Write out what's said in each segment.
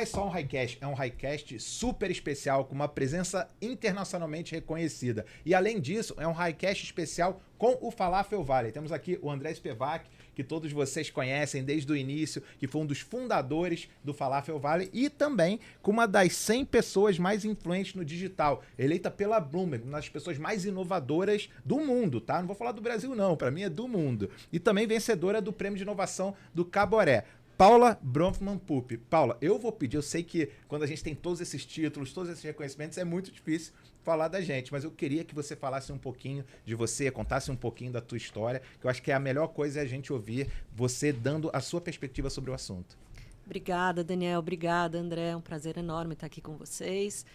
é só um highcast, é um highcast super especial, com uma presença internacionalmente reconhecida. E além disso, é um highcast especial com o Falafel Valley. Temos aqui o André Spevak, que todos vocês conhecem desde o início, que foi um dos fundadores do Falafel Valley, e também com uma das 100 pessoas mais influentes no digital, eleita pela Bloomberg, uma das pessoas mais inovadoras do mundo, tá? Não vou falar do Brasil não, para mim é do mundo. E também vencedora do Prêmio de Inovação do Caboré. Paula Bronfman-Pup. Paula, eu vou pedir, eu sei que quando a gente tem todos esses títulos, todos esses reconhecimentos, é muito difícil falar da gente, mas eu queria que você falasse um pouquinho de você, contasse um pouquinho da tua história, que eu acho que a melhor coisa é a gente ouvir você dando a sua perspectiva sobre o assunto. Obrigada, Daniel. Obrigada, André. É um prazer enorme estar aqui com vocês.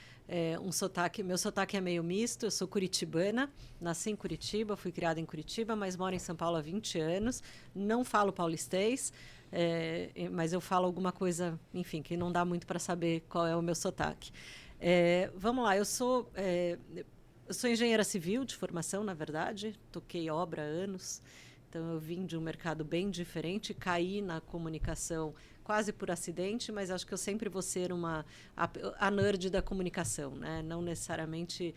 Meu sotaque é meio misto. Eu sou curitibana, nasci em Curitiba, fui criada em Curitiba, mas moro em São Paulo há 20 anos. Não falo paulistês, mas eu falo alguma coisa, enfim, que não dá muito para saber qual é o meu sotaque. Vamos lá, eu sou engenheira civil de formação, na verdade. Toquei obra há anos. Então, eu vim de um mercado bem diferente, caí na comunicação quase por acidente, mas acho que eu sempre vou ser a nerd da comunicação, né? Não necessariamente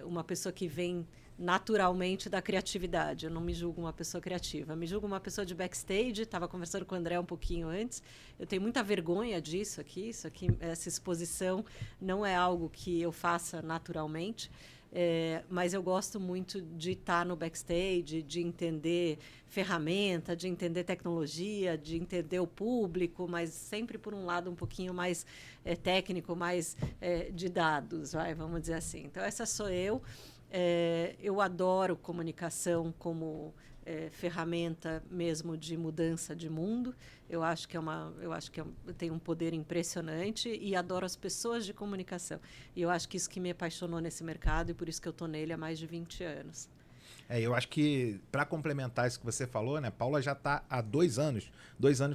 uma pessoa que vem naturalmente da criatividade. Eu não me julgo uma pessoa criativa. Eu me julgo uma pessoa de backstage. Estava conversando com o André um pouquinho antes. Eu tenho muita vergonha disso aqui. Essa exposição não é algo que eu faça naturalmente. Mas eu gosto muito de estar no backstage, de entender ferramenta, de entender tecnologia, de entender o público, mas sempre por um lado um pouquinho mais técnico, mais de dados, vamos dizer assim. Então, essa sou eu. Eu adoro comunicação como ferramenta mesmo de mudança de mundo. Eu acho que tem um poder impressionante e adoro as pessoas de comunicação. E eu acho que isso que me apaixonou nesse mercado e por isso que eu estou nele há mais de 20 anos. Eu acho que, para complementar isso que você falou, né, Paula já está há 2 anos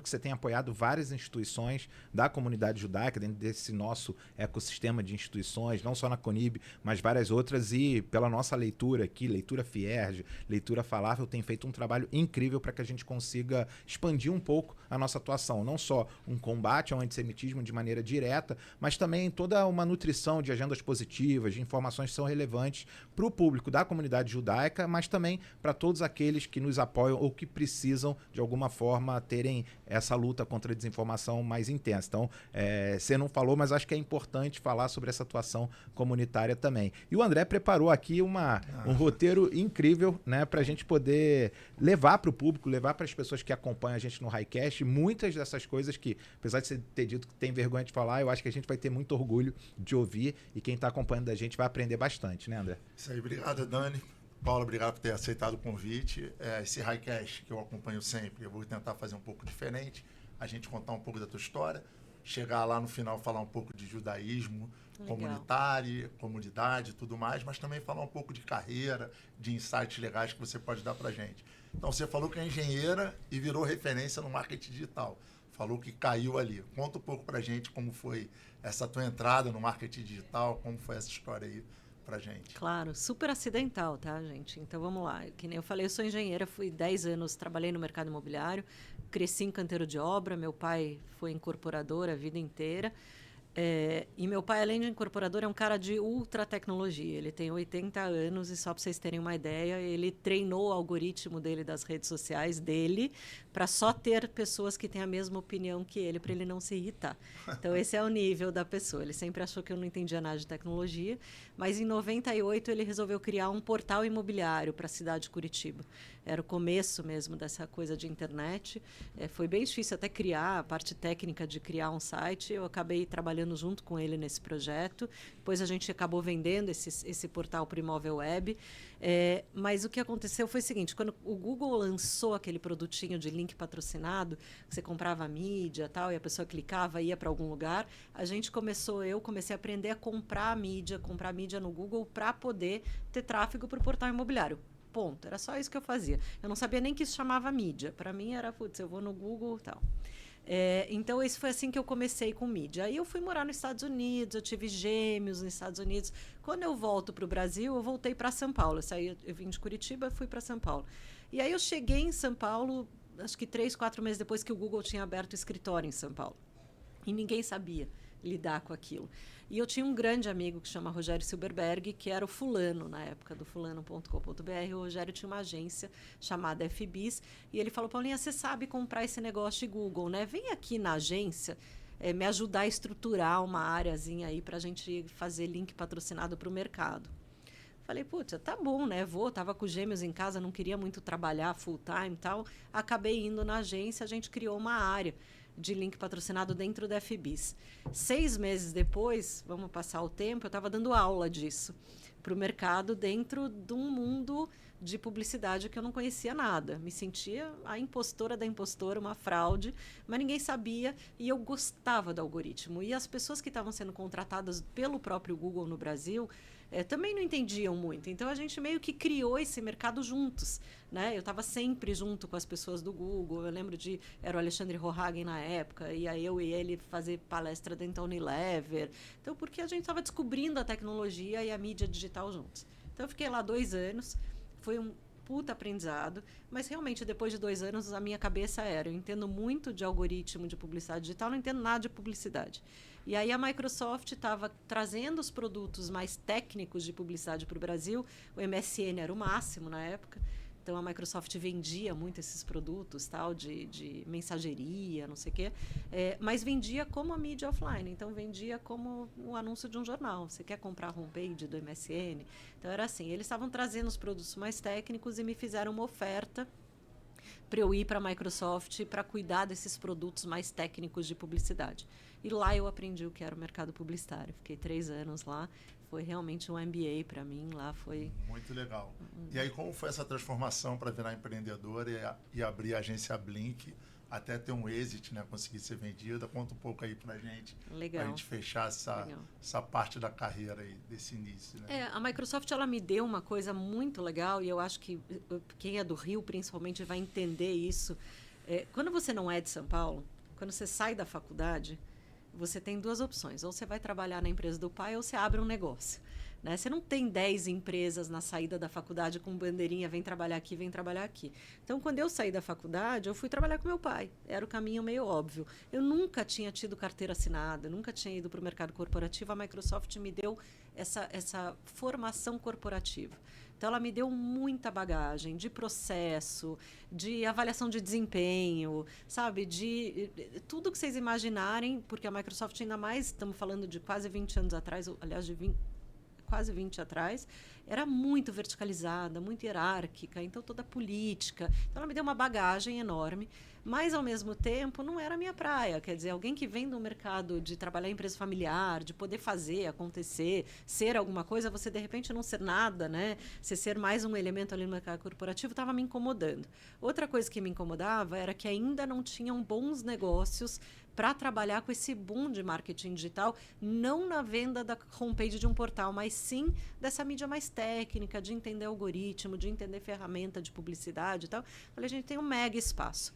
que você tem apoiado várias instituições da comunidade judaica, dentro desse nosso ecossistema de instituições, não só na Conib, mas várias outras, e pela nossa leitura aqui, leitura Fierge, leitura Falafel, tem feito um trabalho incrível para que a gente consiga expandir um pouco a nossa atuação, não só um combate ao antissemitismo de maneira direta, mas também toda uma nutrição de agendas positivas, de informações que são relevantes para o público da comunidade judaica, mas também para todos aqueles que nos apoiam ou que precisam, de alguma forma, terem essa luta contra a desinformação mais intensa. Então, você não falou, mas acho que é importante falar sobre essa atuação comunitária também. E o André preparou aqui um roteiro incrível, né, para a gente poder levar para o público, levar para as pessoas que acompanham a gente no Highcast, muitas dessas coisas que, apesar de você ter dito que tem vergonha de falar, eu acho que a gente vai ter muito orgulho de ouvir e quem está acompanhando a gente vai aprender bastante, né, André? Isso aí, obrigado, Dani. Paula, obrigado por ter aceitado o convite. Esse Highcast que eu acompanho sempre, eu vou tentar fazer um pouco diferente, a gente contar um pouco da tua história, chegar lá no final falar um pouco de judaísmo, comunidade e tudo mais, mas também falar um pouco de carreira, de insights legais que você pode dar para a gente. Então, você falou que é engenheira e virou referência no marketing digital. Falou que caiu ali. Conta um pouco para a gente como foi essa tua entrada no marketing digital, como foi essa história aí pra gente. Claro, super acidental, tá, gente? Então, vamos lá. Que nem eu falei, eu sou engenheira, fui 10 anos, trabalhei no mercado imobiliário, cresci em canteiro de obra, meu pai foi incorporador a vida inteira. E meu pai, além de incorporador, é um cara de ultra tecnologia. Ele tem 80 anos e, só para vocês terem uma ideia, ele treinou o algoritmo dele das redes sociais dele para só ter pessoas que têm a mesma opinião que ele, para ele não se irritar. Então, esse é o nível da pessoa. Ele sempre achou que eu não entendia nada de tecnologia, mas em 98 ele resolveu criar um portal imobiliário para a cidade de Curitiba. Era o começo mesmo dessa coisa de internet. Foi bem difícil até criar a parte técnica de criar um site. Eu acabei trabalhando junto com ele nesse projeto. Depois a gente acabou vendendo esse portal para o Imóvel Web. Mas o que aconteceu foi o seguinte, quando o Google lançou aquele produtinho de link patrocinado, que você comprava a mídia tal, e a pessoa clicava e ia para algum lugar, eu comecei a aprender a comprar mídia no Google para poder ter tráfego para o portal imobiliário. Ponto. Era só isso que eu fazia. Eu não sabia nem que isso chamava mídia. Para mim era, eu vou no Google e tal. Então, isso foi assim que eu comecei com mídia. Aí eu fui morar nos Estados Unidos, eu tive gêmeos nos Estados Unidos. Quando eu volto para o Brasil, eu voltei para São Paulo. Eu vim de Curitiba e fui para São Paulo. E aí eu cheguei em São Paulo, acho que 3, 4 meses depois que o Google tinha aberto o escritório em São Paulo. E ninguém sabia lidar com aquilo. E eu tinha um grande amigo que chama Rogério Silberberg, que era o fulano, na época do fulano.com.br. O Rogério tinha uma agência chamada FBIS, e ele falou, Paulinha, você sabe comprar esse negócio de Google, né? Vem aqui na agência me ajudar a estruturar uma áreazinha aí para a gente fazer link patrocinado para o mercado. Falei, putz, tá bom, né? Tava com gêmeos em casa, não queria muito trabalhar full time e tal. Acabei indo na agência, a gente criou uma área de link patrocinado dentro da FBIS. 6 meses depois, vamos passar o tempo, eu estava dando aula disso para o mercado dentro de um mundo de publicidade que eu não conhecia nada. Me sentia a impostora da impostora, uma fraude, mas ninguém sabia e eu gostava do algoritmo. E as pessoas que estavam sendo contratadas pelo próprio Google no Brasil também não entendiam muito. Então, a gente meio que criou esse mercado juntos, né? Eu estava sempre junto com as pessoas do Google. Eu lembro era o Alexandre Rohagen na época, ia eu e ele fazer palestra dentro da Unilever. Então, porque a gente estava descobrindo a tecnologia e a mídia digital juntos. Então, eu fiquei lá 2 anos. Foi um puta aprendizado, mas realmente depois de 2 anos a minha cabeça eu entendo muito de algoritmo de publicidade digital, não entendo nada de publicidade. E aí a Microsoft estava trazendo os produtos mais técnicos de publicidade para o Brasil, o MSN era o máximo na época, então a Microsoft vendia muito esses produtos tal de mensageria, não sei o quê, mas vendia como a mídia offline, então vendia como um anúncio de um jornal. Você quer comprar a homepage do MSN? Então era assim, eles estavam trazendo os produtos mais técnicos e me fizeram uma oferta para eu ir para a Microsoft para cuidar desses produtos mais técnicos de publicidade. E lá eu aprendi o que era o mercado publicitário. Fiquei 3 anos lá. Foi realmente um MBA para mim. Lá foi... Muito legal. E aí, como foi essa transformação para virar empreendedora e abrir a agência Blink até ter um exit, né? Conseguir ser vendida? Conta um pouco aí para a gente. Legal. Para a gente fechar essa parte da carreira aí, desse início. Né? A Microsoft ela me deu uma coisa muito legal e eu acho que quem é do Rio, principalmente, vai entender isso. Quando você não é de São Paulo, quando você sai da faculdade, você tem 2 opções. Ou você vai trabalhar na empresa do pai ou você abre um negócio. Né? Você não tem 10 empresas na saída da faculdade com bandeirinha, vem trabalhar aqui, vem trabalhar aqui. Então, quando eu saí da faculdade, eu fui trabalhar com meu pai. Era o caminho meio óbvio. Eu nunca tinha tido carteira assinada, nunca tinha ido para o mercado corporativo. A Microsoft me deu essa formação corporativa. Então, ela me deu muita bagagem de processo, de avaliação de desempenho, sabe? De tudo que vocês imaginarem, porque a Microsoft, ainda mais, estamos falando de quase 20 anos atrás, aliás, quase 20 atrás, era muito verticalizada, muito hierárquica, então toda política. Então, ela me deu uma bagagem enorme, mas, ao mesmo tempo, não era a minha praia. Quer dizer, alguém que vem do mercado de trabalhar em empresa familiar, de poder fazer, acontecer, ser alguma coisa, você, de repente, não ser nada, né? Você ser mais um elemento ali no mercado corporativo, estava me incomodando. Outra coisa que me incomodava era que ainda não tinham bons negócios para trabalhar com esse boom de marketing digital, não na venda da homepage de um portal, mas sim dessa mídia mais técnica, de entender algoritmo, de entender ferramenta de publicidade e tal. Falei, a gente tem um mega espaço.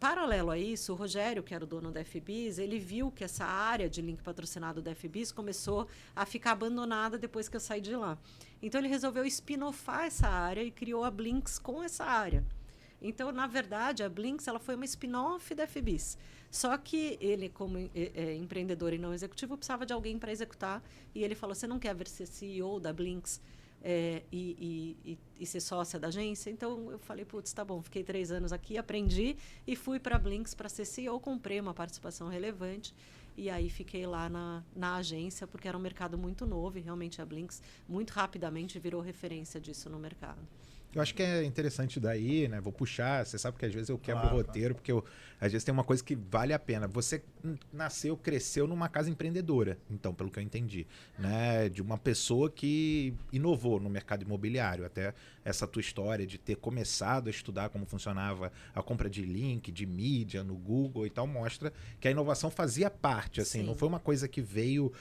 Paralelo a isso, o Rogério, que era o dono da FBIS, ele viu que essa área de link patrocinado da FBIS começou a ficar abandonada depois que eu saí de lá. Então, ele resolveu spin-offar essa área e criou a Blinks com essa área. Então, na verdade, a Blinks ela foi uma spin-off da FBIS. Só que ele, como empreendedor e não executivo, precisava de alguém para executar. E ele falou, você não quer ser CEO da Blinks e ser sócia da agência? Então, eu falei, putz, tá bom. Fiquei 3 anos aqui, aprendi e fui para a Blinks para ser CEO. Comprei uma participação relevante. E aí fiquei lá na agência, porque era um mercado muito novo. E realmente a Blinks, muito rapidamente, virou referência disso no mercado. Eu acho que é interessante daí, né? Vou puxar, você sabe que às vezes eu quebro o roteiro, porque às vezes tem uma coisa que vale a pena. Você nasceu, cresceu numa casa empreendedora, então, pelo que eu entendi, né? De uma pessoa que inovou no mercado imobiliário. Até essa tua história de ter começado a estudar como funcionava a compra de link, de mídia no Google e tal, mostra que a inovação fazia parte, assim, Sim. não foi uma coisa que veio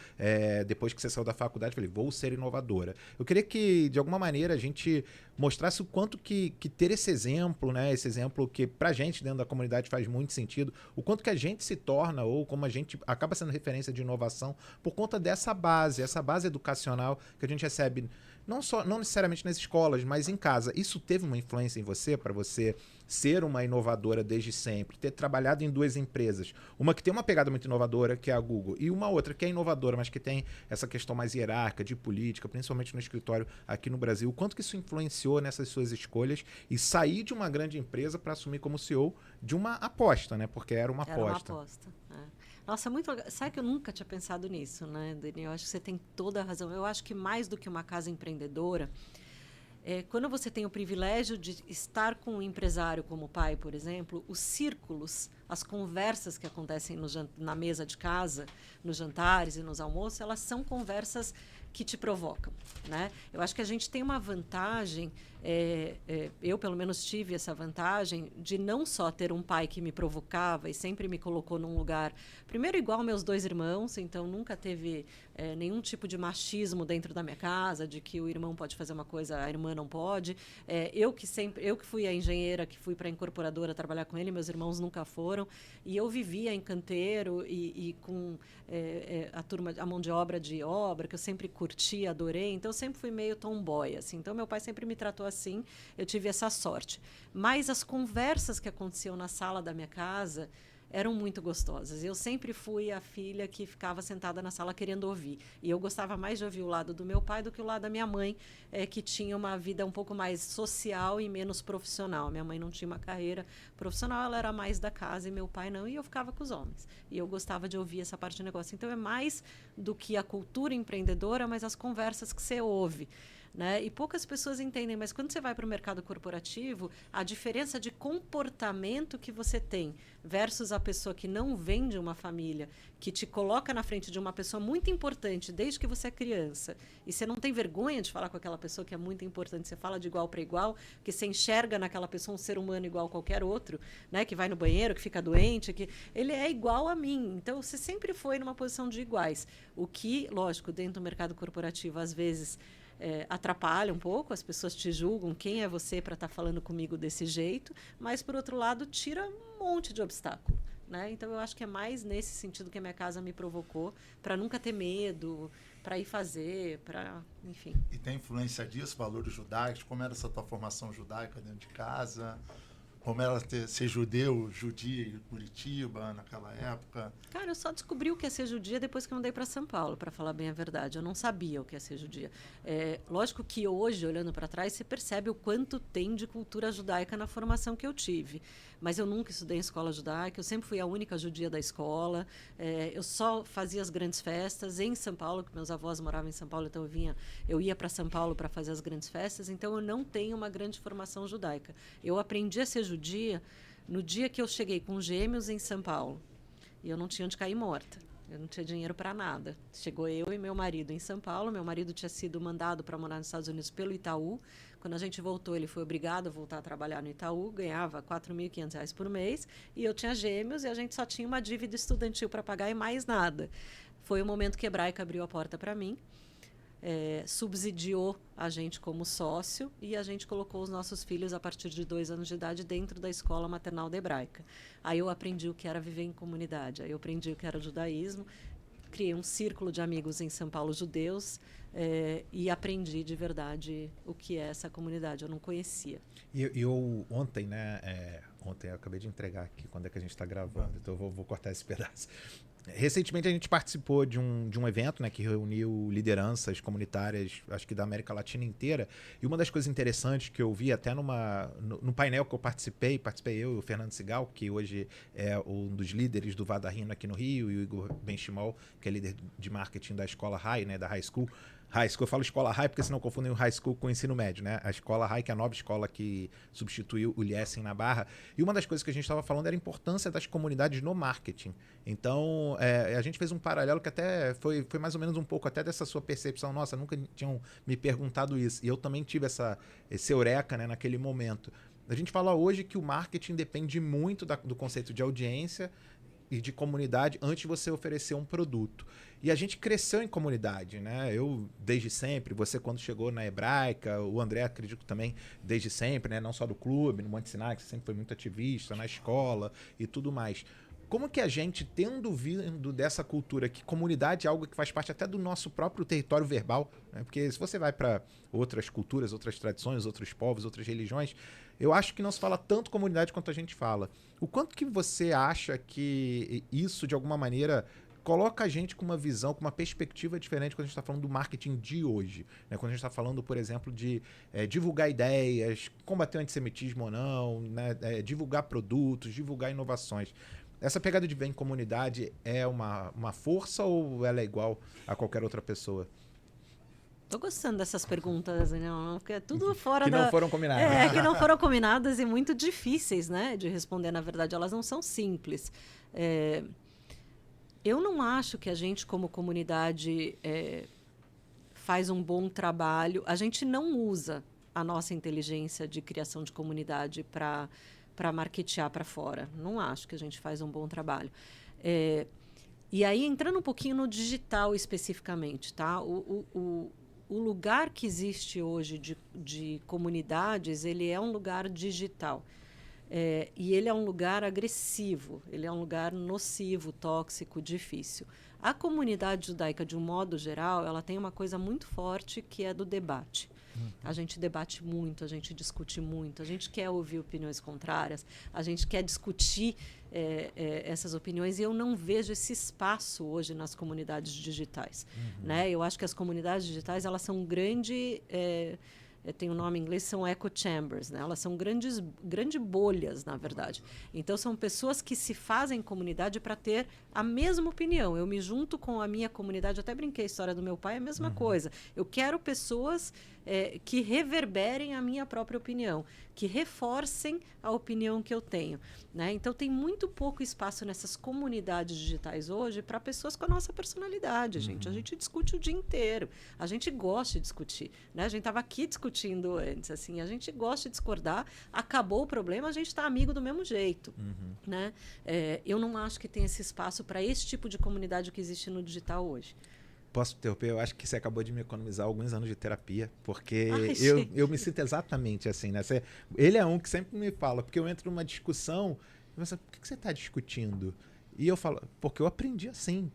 depois que você saiu da faculdade, falei, vou ser inovadora. Eu queria que, de alguma maneira, a gente mostrasse o quanto que ter esse exemplo, né? Esse exemplo que pra gente dentro da comunidade faz muito sentido, o quanto que a gente se torna ou como a gente acaba sendo referência de inovação por conta dessa base, essa base educacional que a gente recebe não necessariamente nas escolas, mas em casa. Isso teve uma influência em você, para você ser uma inovadora desde sempre, ter trabalhado em duas empresas, uma que tem uma pegada muito inovadora, que é a Google, e uma outra que é inovadora, mas que tem essa questão mais hierárquica, de política, principalmente no escritório aqui no Brasil. O quanto que isso influenciou nessas suas escolhas e sair de uma grande empresa para assumir como CEO de uma aposta, né? Porque era uma aposta. Era uma aposta, Nossa, muito legal. Sabe que eu nunca tinha pensado nisso, né, Daniel? Eu acho que você tem toda a razão. Eu acho que mais do que uma casa empreendedora, quando você tem o privilégio de estar com um empresário como o pai, por exemplo, os círculos, as conversas que acontecem na mesa de casa, nos jantares e nos almoços, elas são conversas que te provocam, né? Eu acho que a gente tem uma vantagem, eu pelo menos tive essa vantagem de não só ter um pai que me provocava e sempre me colocou num lugar, primeiro igual meus dois irmãos, então nunca teve nenhum tipo de machismo dentro da minha casa, de que o irmão pode fazer uma coisa, a irmã não pode. Eu que fui a engenheira, que fui para a incorporadora trabalhar com ele, meus irmãos nunca foram, e eu vivia em canteiro e com a mão de obra que eu sempre curti, adorei, então eu sempre fui meio tomboy, assim. Então meu pai sempre me tratou assim, eu tive essa sorte. Mas as conversas que aconteciam na sala da minha casa eram muito gostosas. Eu sempre fui a filha que ficava sentada na sala querendo ouvir. E eu gostava mais de ouvir o lado do meu pai do que o lado da minha mãe, que tinha uma vida um pouco mais social e menos profissional. Minha mãe não tinha uma carreira profissional, ela era mais da casa e meu pai não. E eu ficava com os homens. E eu gostava de ouvir essa parte do negócio. Então é mais do que a cultura empreendedora, mas as conversas que você ouve. Né? E poucas pessoas entendem, mas quando você vai para o mercado corporativo, a diferença de comportamento que você tem versus a pessoa que não vem de uma família, que te coloca na frente de uma pessoa muito importante desde que você é criança, e você não tem vergonha de falar com aquela pessoa que é muito importante, você fala de igual para igual, que você enxerga naquela pessoa um ser humano igual a qualquer outro, né? Que vai no banheiro, que fica doente, que ele é igual a mim. Então, você sempre foi numa posição de iguais. O que, lógico, dentro do mercado corporativo, às vezes atrapalha um pouco, as pessoas te julgam, quem é você para estar falando comigo desse jeito, mas, por outro lado, tira um monte de obstáculo. Né? Então, eu acho que é mais nesse sentido que a minha casa me provocou, para nunca ter medo, para ir fazer, enfim. E tem influência disso, valores judaicos? Como era essa tua formação judaica dentro de casa? Como era ser judia em Curitiba naquela época? Cara, eu só descobri o que é ser judia depois que eu mudei para São Paulo, para falar bem a verdade. Eu não sabia o que é ser judia. Lógico que hoje, olhando para trás, você percebe o quanto tem de cultura judaica na formação que eu tive. Mas eu nunca estudei em escola judaica, eu sempre fui a única judia da escola. Eu só fazia as grandes festas em São Paulo, que meus avós moravam em São Paulo, então eu ia para São Paulo para fazer as grandes festas. Então eu não tenho uma grande formação judaica. Eu aprendi a ser judia no dia que eu cheguei com gêmeos em São Paulo. E eu não tinha onde cair morta. Eu não tinha dinheiro para nada. Chegou eu e meu marido em São Paulo. Meu marido tinha sido mandado para morar nos Estados Unidos pelo Itaú. Quando a gente voltou, ele foi obrigado a voltar a trabalhar no Itaú. Ganhava R$ 4.500 por mês. E eu tinha gêmeos e a gente só tinha uma dívida estudantil para pagar e mais nada. Foi o momento que a Hebraica abriu a porta para mim. Subsidiou a gente como sócio e a gente colocou os nossos filhos a partir de 2 anos de idade dentro da escola maternal da Hebraica. Aí eu aprendi o que era viver em comunidade, aí eu aprendi o que era judaísmo, criei um círculo de amigos em São Paulo judeus e aprendi de verdade o que é essa comunidade, eu não conhecia. E eu ontem, né, ontem eu acabei de entregar aqui quando é que a gente está gravando, então eu vou cortar esse pedaço. Recentemente a gente participou de um evento, né, que reuniu lideranças comunitárias, acho que da América Latina inteira, e uma das coisas interessantes que eu vi até no painel que eu participei eu e o Fernando Sigal, que hoje é um dos líderes do Vadarrino aqui no Rio, e o Igor Benchimol, que é líder de marketing da escola High, né, da High School. High School, eu falo escola High porque senão confundem o High School com o ensino médio, né? A escola High, que é a nova escola que substituiu o Liesen na Barra. E uma das coisas que a gente estava falando era a importância das comunidades no marketing. Então, a gente fez um paralelo que até foi mais ou menos um pouco até dessa sua percepção. Nossa, nunca tinham me perguntado isso. E eu também tive esse eureka, né, naquele momento. A gente fala hoje que o marketing depende muito do conceito de audiência e de comunidade antes de você oferecer um produto. E a gente cresceu em comunidade, né? Eu, desde sempre, você quando chegou na Hebraica, o André, acredito também, desde sempre, né? Não só do clube, no Monte Sinai, que você sempre foi muito ativista, na escola e tudo mais. como que a gente, tendo vindo dessa cultura que comunidade é algo que faz parte até do nosso próprio território verbal, né? Porque se você vai para outras culturas, outras tradições, outros povos, outras religiões, eu acho que não se fala tanto comunidade quanto a gente fala. O quanto que você acha que isso, de alguma maneira, coloca a gente com uma visão, com uma perspectiva diferente quando a gente está falando do marketing de hoje, né? Quando a gente está falando, por exemplo, de divulgar ideias, combater o antissemitismo ou não, né? Divulgar produtos, divulgar inovações. Essa pegada de ver em comunidade é uma força ou ela é igual a qualquer outra pessoa? Tô gostando dessas perguntas, né? Porque é tudo fora que da... não foram combinadas. Que não foram combinadas e muito difíceis, né? De responder, na verdade. Elas não são simples. Eu não acho que a gente, como comunidade, faz um bom trabalho. A gente não usa a nossa inteligência de criação de comunidade para marketear para fora. Não acho que a gente faz um bom trabalho. E aí, entrando um pouquinho no digital especificamente, tá? O lugar que existe hoje de comunidades, ele é um lugar digital. E ele é um lugar agressivo, ele é um lugar nocivo, tóxico, difícil. A comunidade judaica, de um modo geral, ela tem uma coisa muito forte que é do debate. A gente debate muito, a gente discute muito, a gente quer ouvir opiniões contrárias, a gente quer discutir essas opiniões, e eu não vejo esse espaço hoje nas comunidades digitais. Né? Eu acho que as comunidades digitais, elas são tem um nome em inglês, são echo chambers, né? Elas são grandes bolhas, na verdade. Então, são pessoas que se fazem comunidade para ter a mesma opinião. Eu me junto com a minha comunidade, até brinquei a história do meu pai, é a mesma coisa. Eu quero pessoas que reverberem a minha própria opinião, que reforcem a opinião que eu tenho. Né? Então, tem muito pouco espaço nessas comunidades digitais hoje para pessoas com a nossa personalidade, gente. A gente discute o dia inteiro. A gente gosta de discutir. Né? A gente estava aqui discutindo antes. Assim, a gente gosta de discordar. Acabou o problema, a gente está amigo do mesmo jeito. Né? Eu não acho que tem esse espaço para esse tipo de comunidade que existe no digital hoje. Posso interromper? Eu acho que você acabou de me economizar alguns anos de terapia, porque eu me sinto exatamente assim, né? Ele é um que sempre me fala, porque eu entro numa discussão e você, por que você está discutindo? E eu falo, porque eu aprendi assim.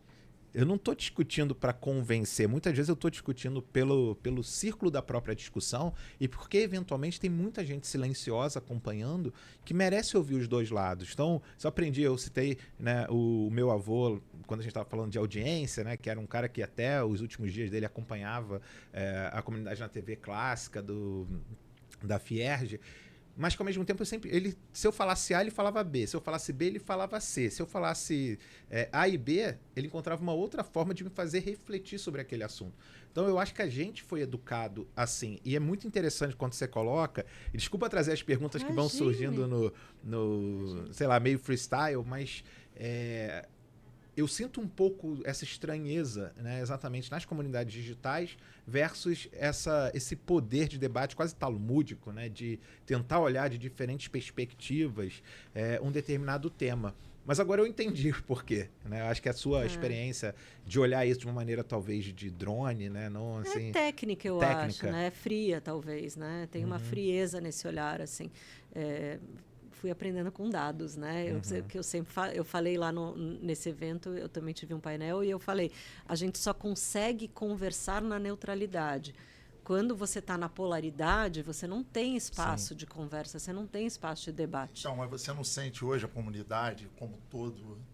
Eu não estou discutindo para convencer. Muitas vezes eu estou discutindo pelo círculo da própria discussão e porque, eventualmente, tem muita gente silenciosa acompanhando que merece ouvir os dois lados. Então, eu citei, né, o meu avô, quando a gente estava falando de audiência, né, que era um cara que até os últimos dias dele acompanhava a comunidade na TV clássica da Fierge. Mas que ao mesmo tempo se eu falasse A, ele falava B. Se eu falasse B, ele falava C. Se eu falasse A e B, ele encontrava uma outra forma de me fazer refletir sobre aquele assunto. Então eu acho que a gente foi educado assim. E é muito interessante quando você coloca. E desculpa trazer as perguntas que vão surgindo no sei lá, meio freestyle, mas eu sinto um pouco essa estranheza, né, exatamente nas comunidades digitais versus esse poder de debate quase talmúdico, né, de tentar olhar de diferentes perspectivas um determinado tema. Mas agora eu entendi o porquê. Né? Eu acho que a sua experiência de olhar isso de uma maneira talvez de drone, né, não assim, técnica, eu acho, né? Fria, talvez, né? Tem uma frieza nesse olhar, assim. Fui aprendendo com dados, né? Eu falei lá nesse evento, eu também tive um painel e eu falei, a gente só consegue conversar na neutralidade. Quando você está na polaridade, você não tem espaço de conversa, você não tem espaço de debate. Então, mas você não sente hoje a comunidade como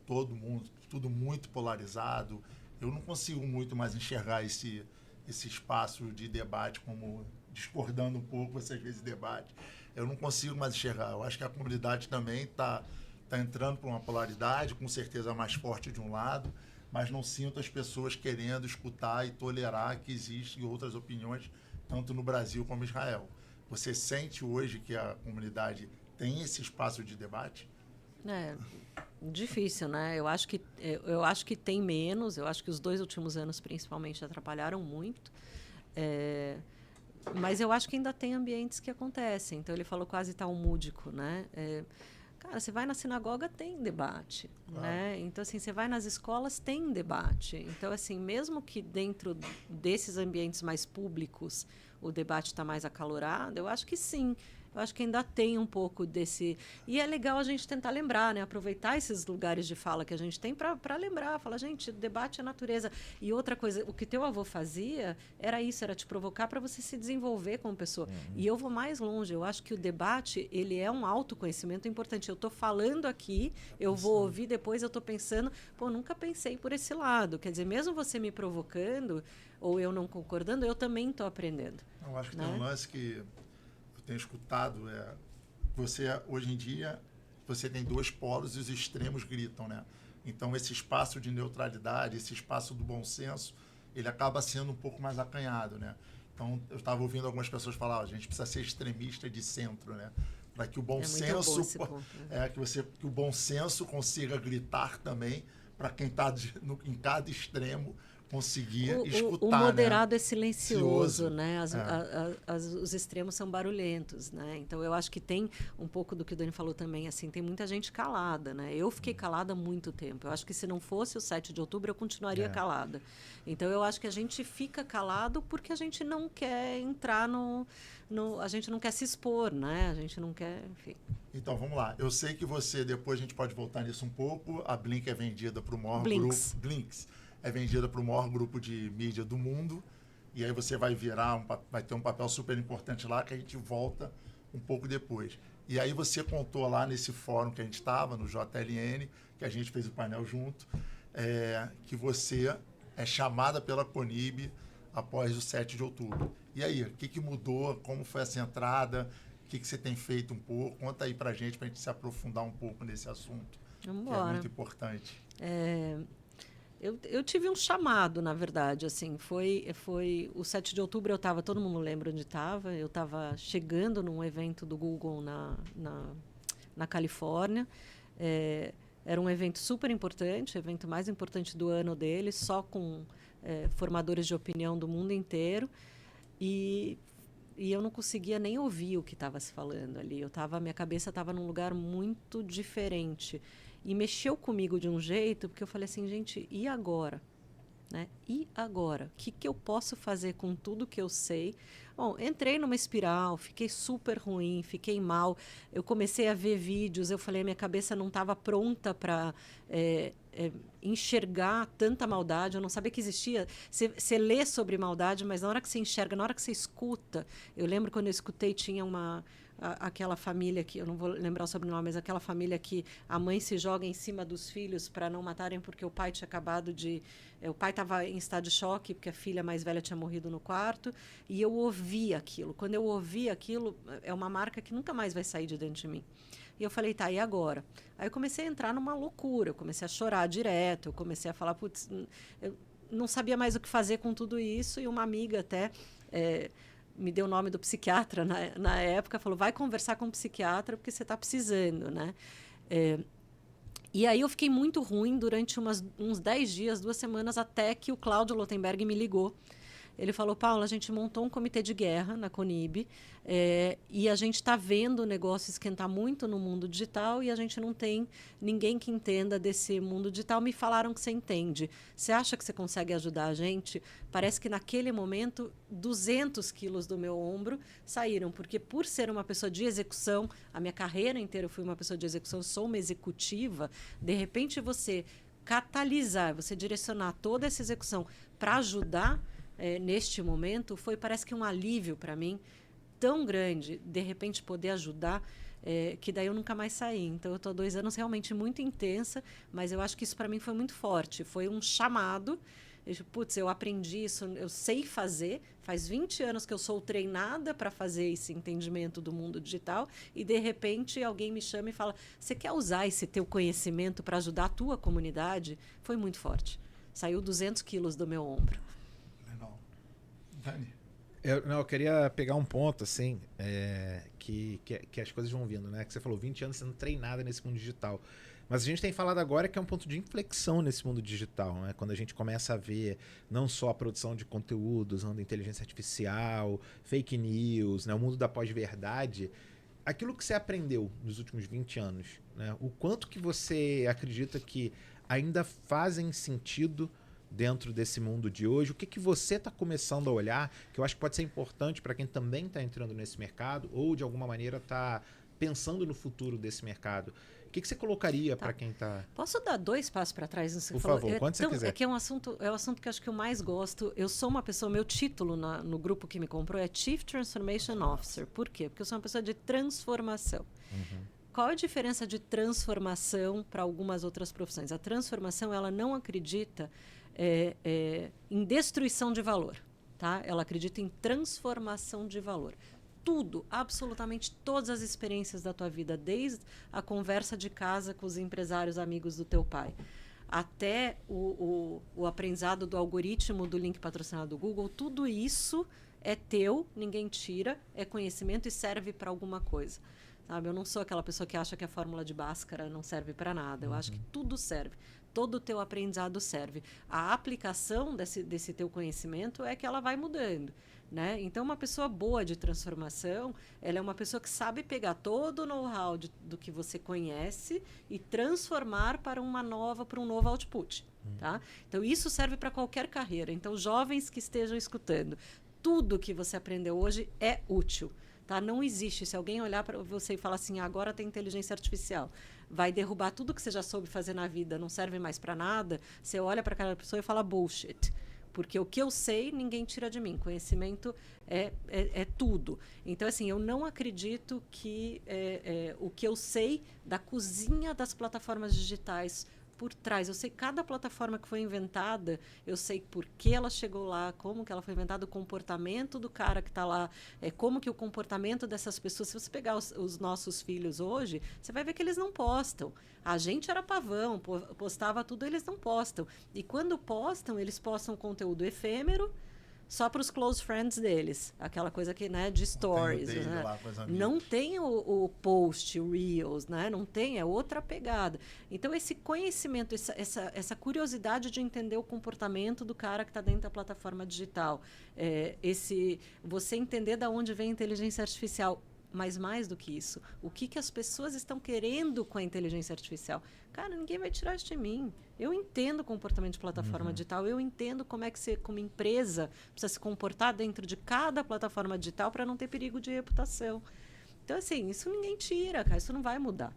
todo mundo, tudo muito polarizado? Eu não consigo muito mais enxergar esse espaço de debate como discordando um pouco, você às vezes debate. Eu não consigo mais enxergar. Eu acho que a comunidade também está entrando para uma polaridade, com certeza mais forte de um lado, mas não sinto as pessoas querendo escutar e tolerar que existem outras opiniões, tanto no Brasil como em Israel. Você sente hoje que a comunidade tem esse espaço de debate? Difícil, né? Eu acho que tem menos. Eu acho que os 2 últimos anos, principalmente, atrapalharam muito. Mas eu acho que ainda tem ambientes que acontecem. Então, ele falou quase talmúdico, né? Cara, você vai na sinagoga, tem debate, né? Então, assim, você vai nas escolas, tem debate. Então, assim, mesmo que dentro desses ambientes mais públicos o debate está mais acalorado, eu acho que sim. eu acho que ainda tem um pouco desse... E é legal a gente tentar lembrar, né? Aproveitar esses lugares de fala que a gente tem para lembrar, falar, gente, debate é natureza. E outra coisa, o que teu avô fazia era isso, era te provocar para você se desenvolver como pessoa. E eu vou mais longe, eu acho que o debate, ele é um autoconhecimento importante. Eu estou falando aqui, eu vou ouvir depois, eu estou pensando, pô, nunca pensei por esse lado. Quer dizer, mesmo você me provocando, ou eu não concordando, eu também estou aprendendo. Eu acho que né? tem um lance que eu tenho escutado, você, hoje em dia, você tem dois polos e os extremos gritam, né? Então, esse espaço de neutralidade, esse espaço do bom senso, ele acaba sendo um pouco mais acanhado, né? Então, eu estava ouvindo algumas pessoas falar, a gente precisa ser extremista de centro, né? Para que o bom senso, que o bom senso consiga gritar também para quem está em cada extremo conseguir escutar. O moderado, né? é silencioso, né? Os extremos são barulhentos, né? Então eu acho que tem um pouco do que o Dani falou também, assim, tem muita gente calada, né? Eu fiquei calada há muito tempo. Eu acho que se não fosse o 7 de outubro, eu continuaria calada. Então eu acho que a gente fica calado porque a gente não quer entrar a gente não quer se expor, né? A gente não quer, enfim. Então, vamos lá. Eu sei que você, depois a gente pode voltar nisso um pouco, a Blink é vendida para o maior Blinks. grupo... Blinks. É vendida para o maior grupo de mídia do mundo, e aí você vai vai ter um papel super importante lá, que a gente volta um pouco depois. E aí você contou lá nesse fórum que a gente estava, no JLN, que a gente fez o painel junto, que você é chamada pela Conib após o 7 de outubro. E aí, o que mudou? Como foi essa entrada? O que você tem feito um pouco? Conta aí para a gente se aprofundar um pouco nesse assunto, Vamos que embora. é muito importante. Eu tive um chamado, na verdade, assim, foi o 7 de outubro, todo mundo lembra onde estava, eu estava chegando num evento do Google na Califórnia, era um evento super importante, o evento mais importante do ano dele, só com formadores de opinião do mundo inteiro, e eu não conseguia nem ouvir o que estava se falando ali, minha cabeça estava num lugar muito diferente. E mexeu comigo de um jeito, porque eu falei assim, gente, e agora? Né? E agora? O que eu posso fazer com tudo que eu sei? Bom, entrei numa espiral, fiquei super ruim, fiquei mal. Eu comecei a ver vídeos, eu falei, minha cabeça não estava pronta para enxergar tanta maldade, eu não sabia que existia. Você lê sobre maldade, mas na hora que você enxerga, na hora que você escuta... Eu lembro quando eu escutei, tinha aquela família que, eu não vou lembrar o sobrenome, mas aquela família que a mãe se joga em cima dos filhos para não matarem porque o pai tinha acabado de... o pai estava em estado de choque porque a filha mais velha tinha morrido no quarto, e eu ouvi aquilo. Quando eu ouvi aquilo, é uma marca que nunca mais vai sair de dentro de mim. E eu falei, tá, e agora? Aí eu comecei a entrar numa loucura, eu comecei a chorar direto, eu comecei a falar, putz, eu não sabia mais o que fazer com tudo isso, e uma amiga até... me deu o nome do psiquiatra na época, falou, vai conversar com um psiquiatra porque você está precisando, né? E aí eu fiquei muito ruim durante uns 10 dias, 2 semanas, até que o Cláudio Lotenberg me ligou. Ele falou, Paula, a gente montou um comitê de guerra na Conib, e a gente está vendo o negócio esquentar muito no mundo digital e a gente não tem ninguém que entenda desse mundo digital. Me falaram que você entende. Você acha que você consegue ajudar a gente? Parece que naquele momento 200 quilos do meu ombro saíram, porque por ser uma pessoa de execução, a minha carreira inteira eu fui uma pessoa de execução, eu sou uma executiva, de repente você catalisar, você direcionar toda essa execução para ajudar neste momento, parece que um alívio para mim tão grande, de repente poder ajudar, que daí eu nunca mais saí. Então eu estou 2 anos realmente muito intensa, mas eu acho que isso para mim foi muito forte, foi um chamado. Eu aprendi isso, eu sei fazer, faz 20 anos que eu sou treinada para fazer esse entendimento do mundo digital, e de repente alguém me chama e fala, você quer usar esse teu conhecimento para ajudar a tua comunidade? Foi muito forte, saiu 200 quilos do meu ombro. Dani. Eu queria pegar um ponto, assim, que as coisas vão vindo, né? Que você falou, 20 anos sendo treinada nesse mundo digital. Mas a gente tem falado agora que é um ponto de inflexão nesse mundo digital, né? Quando a gente começa a ver não só a produção de conteúdo, usando inteligência artificial, fake news, né? O mundo da pós-verdade. Aquilo que você aprendeu nos últimos 20 anos, né? O quanto que você acredita que ainda fazem sentido dentro desse mundo de hoje? O que, que você está começando a olhar, que eu acho que pode ser importante para quem também está entrando nesse mercado ou, de alguma maneira, está pensando no futuro desse mercado? O que, que você colocaria para quem está... Posso dar 2 passos para trás nisso que Por você falou? favor, quando você quiser. É que é um assunto que eu acho que eu mais gosto. Eu sou uma pessoa, meu título no grupo que me comprou é Chief Transformation Officer. Por quê? Porque eu sou uma pessoa de transformação. Qual a diferença de transformação para algumas outras profissões? A transformação, ela não acredita em destruição de valor, tá? Ela acredita em transformação de valor. Tudo, absolutamente todas as experiências da tua vida, desde a conversa de casa com os empresários amigos do teu pai, até o aprendizado do algoritmo do link patrocinado do Google, tudo isso é teu, ninguém tira, é conhecimento e serve para alguma coisa. Sabe? Eu não sou aquela pessoa que acha que a fórmula de Bhaskara não serve para nada. Eu acho que tudo serve. Todo o teu aprendizado serve. A aplicação desse teu conhecimento é que ela vai mudando. Né? Então, uma pessoa boa de transformação, ela é uma pessoa que sabe pegar todo o know-how do que você conhece e transformar para um novo output. Tá? Então, isso serve para qualquer carreira. Então, jovens que estejam escutando, tudo que você aprendeu hoje é útil. Tá? Não existe. Se alguém olhar para você e falar assim, agora tem inteligência artificial, vai derrubar tudo que você já soube fazer na vida, não serve mais para nada, você olha para aquela pessoa e fala bullshit. Porque o que eu sei, ninguém tira de mim. Conhecimento é tudo. Então, assim, eu não acredito que o que eu sei da cozinha das plataformas digitais por trás. Eu sei cada plataforma que foi inventada, eu sei por que ela chegou lá, como que ela foi inventada, o comportamento do cara que está lá, como que o comportamento dessas pessoas... Se você pegar os nossos filhos hoje, você vai ver que eles não postam. A gente era pavão, postava tudo, eles não postam. E quando postam, eles postam conteúdo efêmero, só para os close friends deles. Aquela coisa que, né, de stories. Né? Não tem o post, o Reels, né? Não tem, é outra pegada. Então, esse conhecimento, essa curiosidade de entender o comportamento do cara que está dentro da plataforma digital, você entender de onde vem a inteligência artificial, mas mais do que isso, o que as pessoas estão querendo com a inteligência artificial. Cara, ninguém vai tirar isso de mim. Eu entendo o comportamento de plataforma digital, eu entendo como é que você, como empresa, precisa se comportar dentro de cada plataforma digital para não ter perigo de reputação. Então, assim, isso ninguém tira, cara, isso não vai mudar.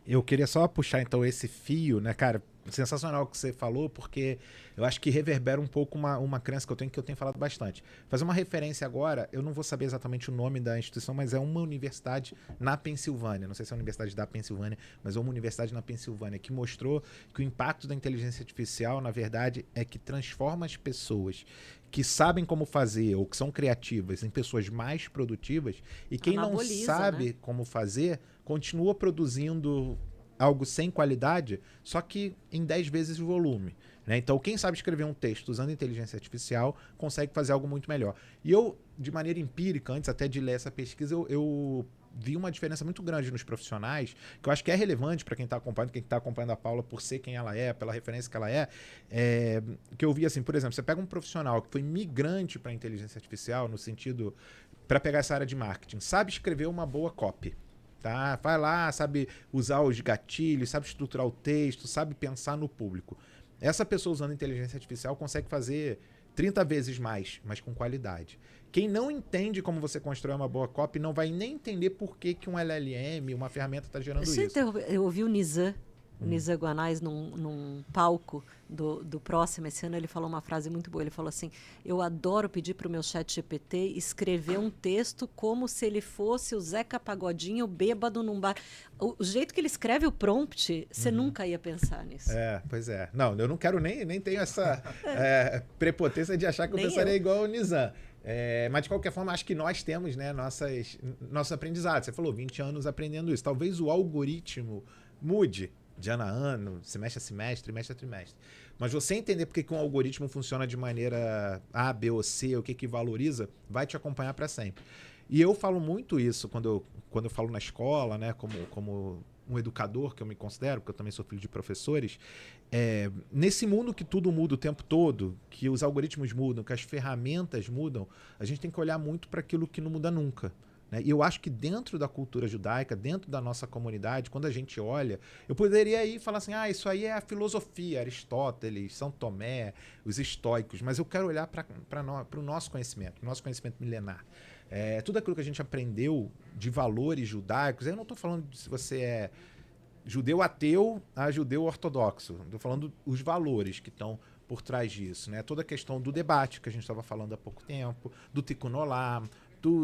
Eu queria só puxar, então, esse fio, né, cara? Sensacional o que você falou, porque eu acho que reverbera um pouco uma crença que eu tenho falado bastante. Fazer uma referência agora, eu não vou saber exatamente o nome da instituição, mas é uma universidade na Pensilvânia. Não sei se é a Universidade da Pensilvânia, mas é uma universidade na Pensilvânia que mostrou que o impacto da inteligência artificial, na verdade, é que transforma as pessoas que sabem como fazer ou que são criativas em pessoas mais produtivas, e quem não sabe, né, como fazer, continua produzindo algo sem qualidade, só que em 10 vezes o volume. Né? Então, quem sabe escrever um texto usando inteligência artificial consegue fazer algo muito melhor. E eu, de maneira empírica, antes até de ler essa pesquisa, eu vi uma diferença muito grande nos profissionais, que eu acho que é relevante para quem está acompanhando a Paula por ser quem ela é, pela referência que ela que eu vi assim, por exemplo, você pega um profissional que foi migrante para a inteligência artificial, no sentido, para pegar essa área de marketing, sabe escrever uma boa copy. Tá? Vai lá, sabe usar os gatilhos, sabe estruturar o texto, sabe pensar no público. Essa pessoa usando inteligência artificial consegue fazer 30 vezes mais, mas com qualidade. Quem não entende como você constrói uma boa copy não vai nem entender por que um LLM, uma ferramenta, está gerando isso. Eu ouvi o Nizam Guanais num palco do Próximo esse ano, ele falou uma frase muito boa. Ele falou assim: eu adoro pedir para o meu chat GPT escrever um texto como se ele fosse o Zeca Pagodinho bêbado num bar. O jeito que ele escreve o prompt, você nunca ia pensar nisso. Pois é. Não, eu não quero nem tenho essa prepotência de achar que eu pensaria igual o Nizam. Mas, de qualquer forma, acho que nós temos, né, nossos aprendizados. Você falou 20 anos aprendendo isso. Talvez o algoritmo mude de ano a ano, semestre a semestre, trimestre a trimestre. Mas você entender porque que um algoritmo funciona de maneira A, B ou C, o que valoriza, vai te acompanhar para sempre. E eu falo muito isso quando eu falo na escola, né, como um educador, que eu me considero, porque eu também sou filho de professores. Nesse mundo que tudo muda o tempo todo, que os algoritmos mudam, que as ferramentas mudam, a gente tem que olhar muito para aquilo que não muda nunca. né? E eu acho que dentro da cultura judaica, dentro da nossa comunidade, quando a gente olha, eu poderia ir falar assim, isso aí é a filosofia, Aristóteles, São Tomé, os estoicos, mas eu quero olhar para o nosso conhecimento milenar. Tudo aquilo que a gente aprendeu de valores judaicos, eu não estou falando de se você é judeu ateu a judeu ortodoxo, estou falando os valores que estão por trás disso, né? Toda a questão do debate que a gente estava falando há pouco tempo, do tikkun olam,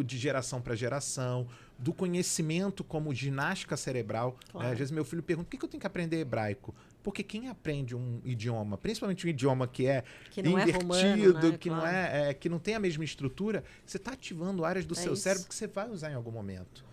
de geração para geração, do conhecimento como ginástica cerebral. Claro. Às vezes meu filho pergunta, por que eu tenho que aprender hebraico? Porque quem aprende um idioma, principalmente um idioma que não invertido, é romano, né? que, Claro. que não tem a mesma estrutura, você está ativando áreas do seu isso. cérebro que você vai usar em algum momento.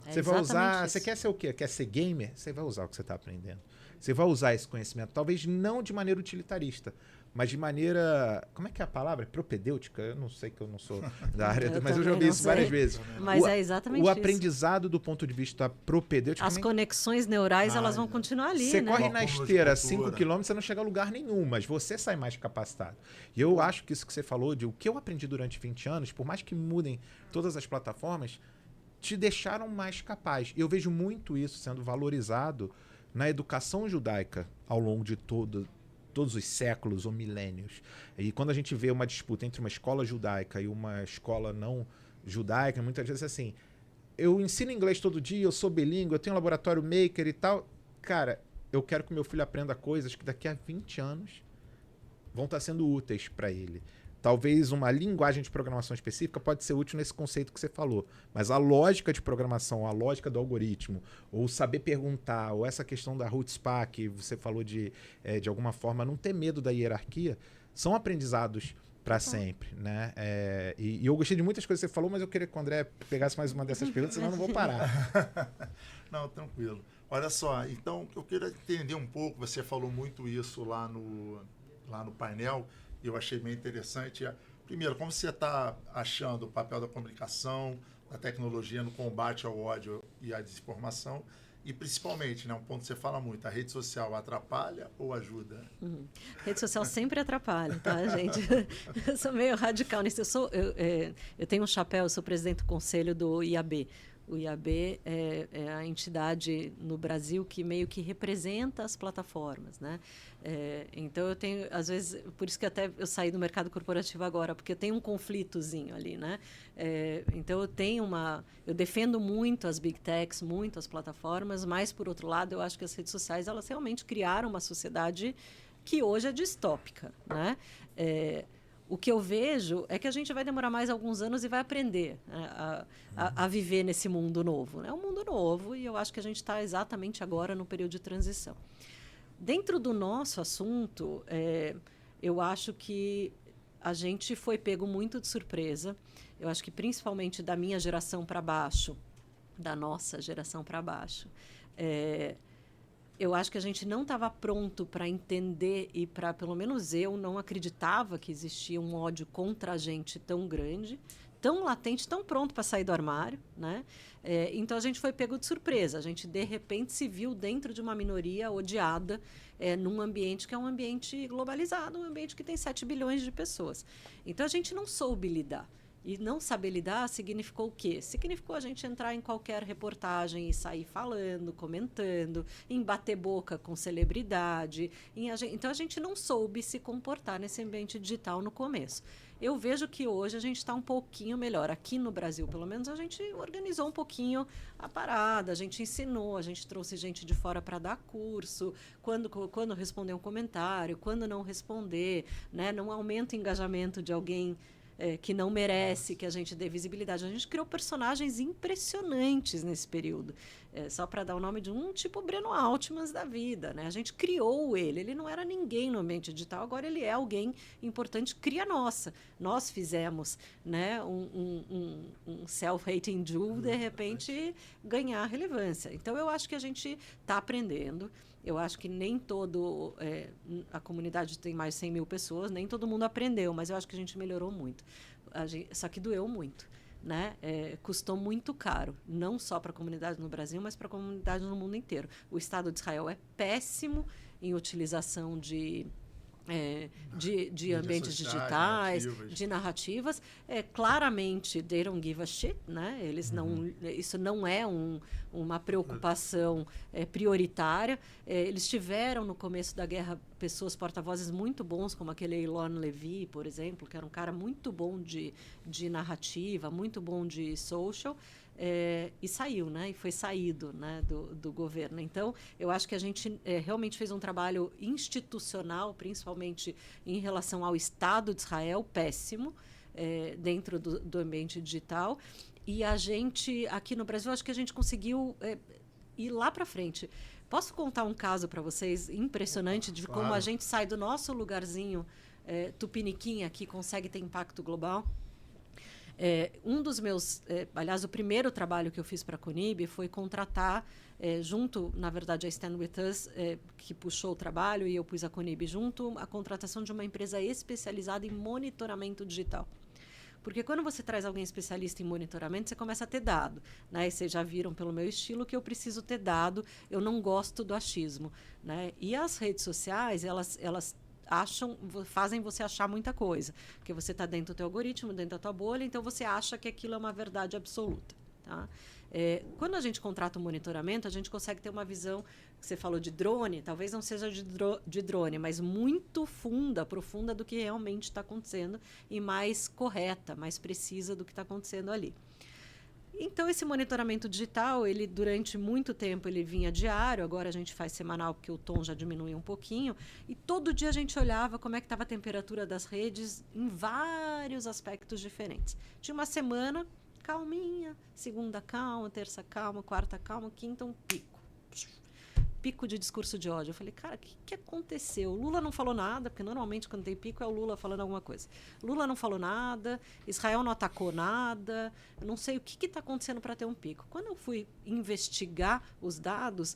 É Você vai usar. isso. Você quer ser o quê? Quer ser gamer? Você vai usar o que você está aprendendo. Você vai usar esse conhecimento, talvez não de maneira utilitarista, mas de maneira. Como é que é a palavra? Propedêutica? Eu não sei, que eu não sou da área, mas eu já ouvi isso várias vezes. Mas é exatamente o isso. aprendizado do ponto de vista propedêutico. As conexões neurais, elas vão continuar ali, Você né? corre na esteira 5 km, você não chega a lugar nenhum, mas você sai mais capacitado. E eu acho que isso que você falou, de o que eu aprendi durante 20 anos, por mais que mudem todas as plataformas, te deixaram mais capaz. E eu vejo muito isso sendo valorizado na educação judaica ao longo de todos os séculos ou milênios. E quando a gente vê uma disputa entre uma escola judaica e uma escola não judaica, muitas vezes assim, eu ensino inglês todo dia, eu sou bilíngue, eu tenho um laboratório maker e tal. Cara, eu quero que meu filho aprenda coisas que daqui a 20 anos vão estar sendo úteis para ele. Talvez uma linguagem de programação específica pode ser útil nesse conceito que você falou, mas a lógica de programação, a lógica do algoritmo, ou saber perguntar, ou essa questão da Chutzpah, que você falou de alguma forma, não ter medo da hierarquia, são aprendizados para sempre, né? E eu gostei de muitas coisas que você falou, mas eu queria que o André pegasse mais uma dessas perguntas, senão eu não vou parar. Não, tranquilo. Olha só, então eu queria entender um pouco, você falou muito isso lá no painel, e eu achei bem interessante. Primeiro, como você está achando o papel da comunicação, da tecnologia no combate ao ódio e à desinformação? E principalmente, né, um ponto que você fala muito, a rede social atrapalha ou ajuda? Rede social sempre atrapalha, tá, gente? Eu sou meio radical nisso. Eu tenho um chapéu, eu sou presidente do conselho do IAB. O IAB é a entidade no Brasil que meio que representa as plataformas, né? Então eu tenho, às vezes, por isso que até eu saí do mercado corporativo agora, porque eu tenho um conflitozinho ali, né? Então eu defendo muito as big techs, muito as plataformas, mas por outro lado eu acho que as redes sociais elas realmente criaram uma sociedade que hoje é distópica, né? O que eu vejo é que a gente vai demorar mais alguns anos e vai aprender, né, a viver nesse mundo novo. É um mundo novo e eu acho que a gente está exatamente agora no período de transição. Dentro do nosso assunto, eu acho que a gente foi pego muito de surpresa. Eu acho que principalmente da minha geração para baixo, da nossa geração para baixo, eu acho que a gente não estava pronto para entender e para, pelo menos eu, não acreditava que existia um ódio contra a gente tão grande, tão latente, tão pronto para sair do armário, né? Então a gente foi pego de surpresa. A gente, de repente, se viu dentro de uma minoria odiada num ambiente que é um ambiente globalizado, um ambiente que tem 7 bilhões de pessoas. Então a gente não soube lidar. E não saber lidar significou o quê? Significou a gente entrar em qualquer reportagem e sair falando, comentando, em bater boca com celebridade. Então, a gente não soube se comportar nesse ambiente digital no começo. Eu vejo que hoje a gente está um pouquinho melhor. Aqui no Brasil, pelo menos, a gente organizou um pouquinho a parada, a gente ensinou, a gente trouxe gente de fora para dar curso, quando responder um comentário, quando não responder, né? Não aumenta o engajamento de alguém que não merece que a gente dê visibilidade. A gente criou personagens impressionantes nesse período. Só para dar o nome de um, tipo Breno Altmans da vida, né? A gente criou ele. Ele não era ninguém no ambiente digital, agora ele é alguém importante, cria nossa. Nós fizemos, né, um self-hating Jew, de repente, ganhar relevância. Então, eu acho que a gente está aprendendo. Eu acho que nem a comunidade tem mais de 100 mil pessoas, nem todo mundo aprendeu, mas eu acho que a gente melhorou muito. Só que doeu muito, né? Custou muito caro, não só para a comunidade no Brasil, mas para a comunidade no mundo inteiro. O Estado de Israel é péssimo em utilização de de ambientes digitais, de narrativas. Claramente, they don't give a shit, né? Eles isso não é uma preocupação prioritária. Eles tiveram, no começo da guerra, pessoas porta-vozes muito bons, como aquele Eilon Levy, por exemplo, que era um cara muito bom de narrativa, muito bom de social. E saiu, né? E foi saído, né, do governo. Então, eu acho que a gente realmente fez um trabalho institucional, principalmente em relação ao Estado de Israel, péssimo, dentro do ambiente digital. E a gente, aqui no Brasil, acho que a gente conseguiu ir lá para frente. Posso contar um caso para vocês impressionante de como a gente sai do nosso lugarzinho tupiniquim aqui, consegue ter impacto global? Um dos meus, aliás, o primeiro trabalho que eu fiz para a Conib foi contratar, junto, na verdade, a Stand With Us, que puxou o trabalho, e eu pus a Conib junto, a contratação de uma empresa especializada em monitoramento digital. Porque quando você traz alguém especialista em monitoramento, você começa a ter dado, né? E vocês já viram pelo meu estilo que eu preciso ter dado, eu não gosto do achismo, né? E as redes sociais, elas fazem você achar muita coisa, porque você está dentro do teu algoritmo, dentro da tua bolha, então você acha que aquilo é uma verdade absoluta. Tá? Quando a gente contrata um monitoramento, a gente consegue ter uma visão, que você falou de drone, talvez não seja de drone, mas muito profunda do que realmente está acontecendo e mais correta, mais precisa do que está acontecendo ali. Então, esse monitoramento digital, ele durante muito tempo ele vinha diário, agora a gente faz semanal porque o tom já diminuiu um pouquinho, e todo dia a gente olhava como é que estava a temperatura das redes em vários aspectos diferentes. Tinha uma semana calminha, segunda calma, terça calma, quarta calma, quinta um pico de discurso de ódio. Eu falei, cara, o que aconteceu? Lula não falou nada, porque normalmente quando tem pico é o Lula falando alguma coisa. Lula não falou nada, Israel não atacou nada, eu não sei o que está acontecendo para ter um pico. Quando eu fui investigar os dados,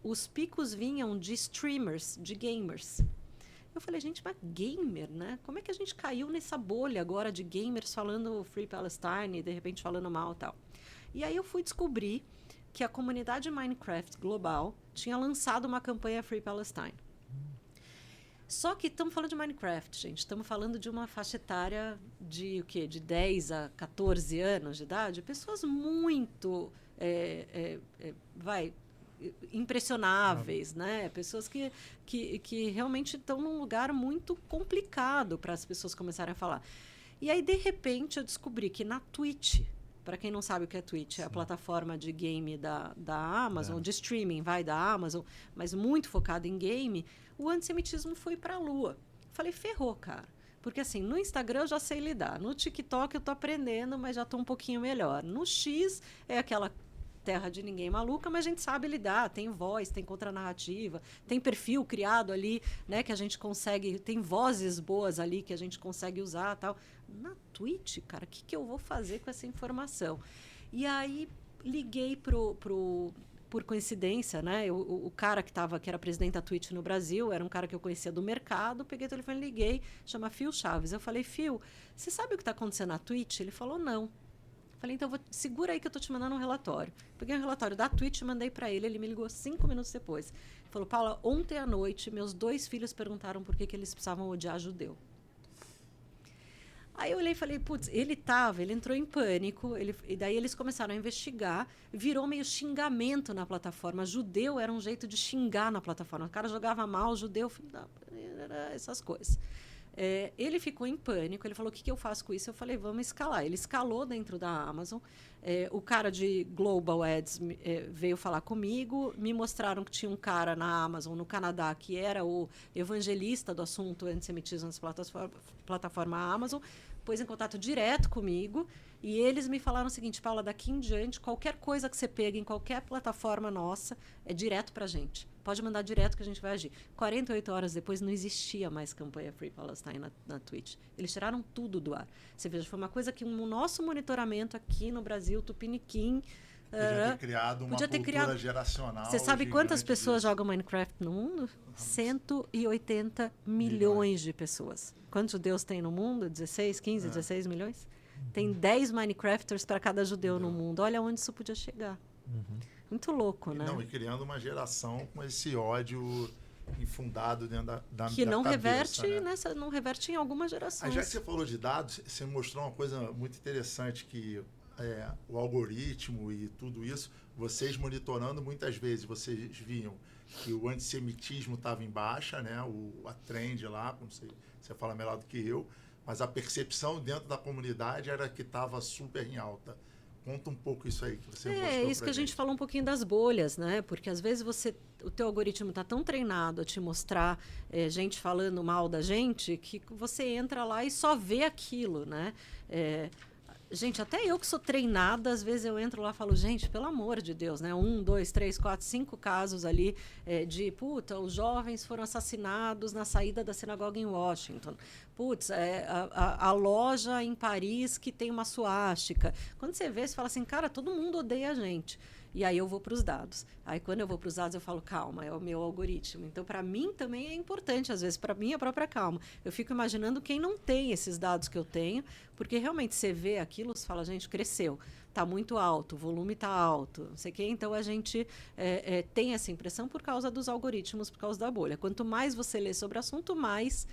os picos vinham de streamers, de gamers. Eu falei, gente, mas gamer, né? Como é que a gente caiu nessa bolha agora de gamers falando Free Palestine e de repente falando mal e tal? E aí eu fui descobrir que a comunidade Minecraft global tinha lançado uma campanha Free Palestine. Só que estamos falando de Minecraft, gente. Estamos falando de uma faixa etária de o quê? De 10 a 14 anos de idade. Pessoas muito impressionáveis, né? Pessoas que realmente estão num lugar muito complicado para as pessoas começarem a falar. E aí, de repente, eu descobri que na Twitch, para quem não sabe o que é Twitch, é a plataforma de game da Amazon, de streaming, da Amazon, mas muito focada em game, o antissemitismo foi para a lua. Falei, ferrou, cara. Porque assim, no Instagram eu já sei lidar, no TikTok eu tô aprendendo, mas já tô um pouquinho melhor. No X é aquela terra de ninguém maluca, mas a gente sabe lidar, tem voz, tem contranarrativa, tem perfil criado ali, né, que a gente consegue, tem vozes boas ali que a gente consegue usar, tal. Na Twitch, cara, o que eu vou fazer com essa informação? E aí liguei por coincidência, né? O cara que era presidente da Twitch no Brasil, era um cara que eu conhecia do mercado, peguei o telefone e liguei, chama Phil Chaves. Eu falei, Phil, você sabe o que está acontecendo na Twitch? Ele falou, não. Falei, então segura aí que eu tô te mandando um relatório. Peguei um relatório da Twitch e mandei para ele. Ele me ligou 5 minutos depois. Ele falou, Paula, ontem à noite, meus 2 filhos perguntaram por que eles precisavam odiar judeu. Aí eu olhei e falei, putz, ele entrou em pânico, e daí eles começaram a investigar, virou meio xingamento na plataforma. Judeu era um jeito de xingar na plataforma. O cara jogava mal, judeu, essas coisas. Ele ficou em pânico, ele falou, o que eu faço com isso? Eu falei, vamos escalar. Ele escalou dentro da Amazon, o cara de Global Ads veio falar comigo, me mostraram que tinha um cara na Amazon, no Canadá, que era o evangelista do assunto antissemitismo nas plataforma Amazon, pôs em contato direto comigo, e eles me falaram o seguinte, Paula, daqui em diante, qualquer coisa que você pegue em qualquer plataforma nossa, é direto pra gente. Pode mandar direto que a gente vai agir. 48 horas depois, não existia mais campanha Free Palestine na Twitch. Eles tiraram tudo do ar. Você veja, foi uma coisa que no nosso monitoramento aqui no Brasil, Tupiniquim... Podia ter criado uma cultura geracional. Você sabe quantas pessoas jogam Minecraft no mundo? 180 milhões de pessoas. Quantos judeus tem no mundo? 16, 15, 16 milhões? Tem 10 Minecrafters para cada judeu no mundo. Olha onde isso podia chegar. Muito louco, né? Não, e criando uma geração com esse ódio infundado dentro da que não cabeça, reverte, não reverte em algumas gerações. Já que você falou de dados, você mostrou uma coisa muito interessante, que o algoritmo e tudo isso, vocês monitorando, muitas vezes vocês viam que o antissemitismo estava em baixa, né? A trend lá, não sei, você fala melhor do que eu, mas a percepção dentro da comunidade era que estava super em alta. Conta um pouco isso aí que você mostrou. É isso que a gente falou um pouquinho das bolhas, né? Porque às vezes o teu algoritmo está tão treinado a te mostrar gente falando mal da gente que você entra lá e só vê aquilo, né? Gente, até eu que sou treinada, às vezes eu entro lá e falo, gente, pelo amor de Deus, né? 1, 2, 3, 4, 5 casos ali de, os jovens foram assassinados na saída da sinagoga em Washington. A loja em Paris que tem uma suástica. Quando você vê, você fala assim, cara, todo mundo odeia a gente. E aí eu vou para os dados. Aí quando eu vou para os dados, eu falo, calma, é o meu algoritmo. Então, para mim também é importante, às vezes, para mim, a própria calma. Eu fico imaginando quem não tem esses dados que eu tenho, porque realmente você vê aquilo, você fala, gente, cresceu, está muito alto, o volume está alto, não sei o quê. Então, a gente tem essa impressão por causa dos algoritmos, por causa da bolha. Quanto mais você lê sobre o assunto, mais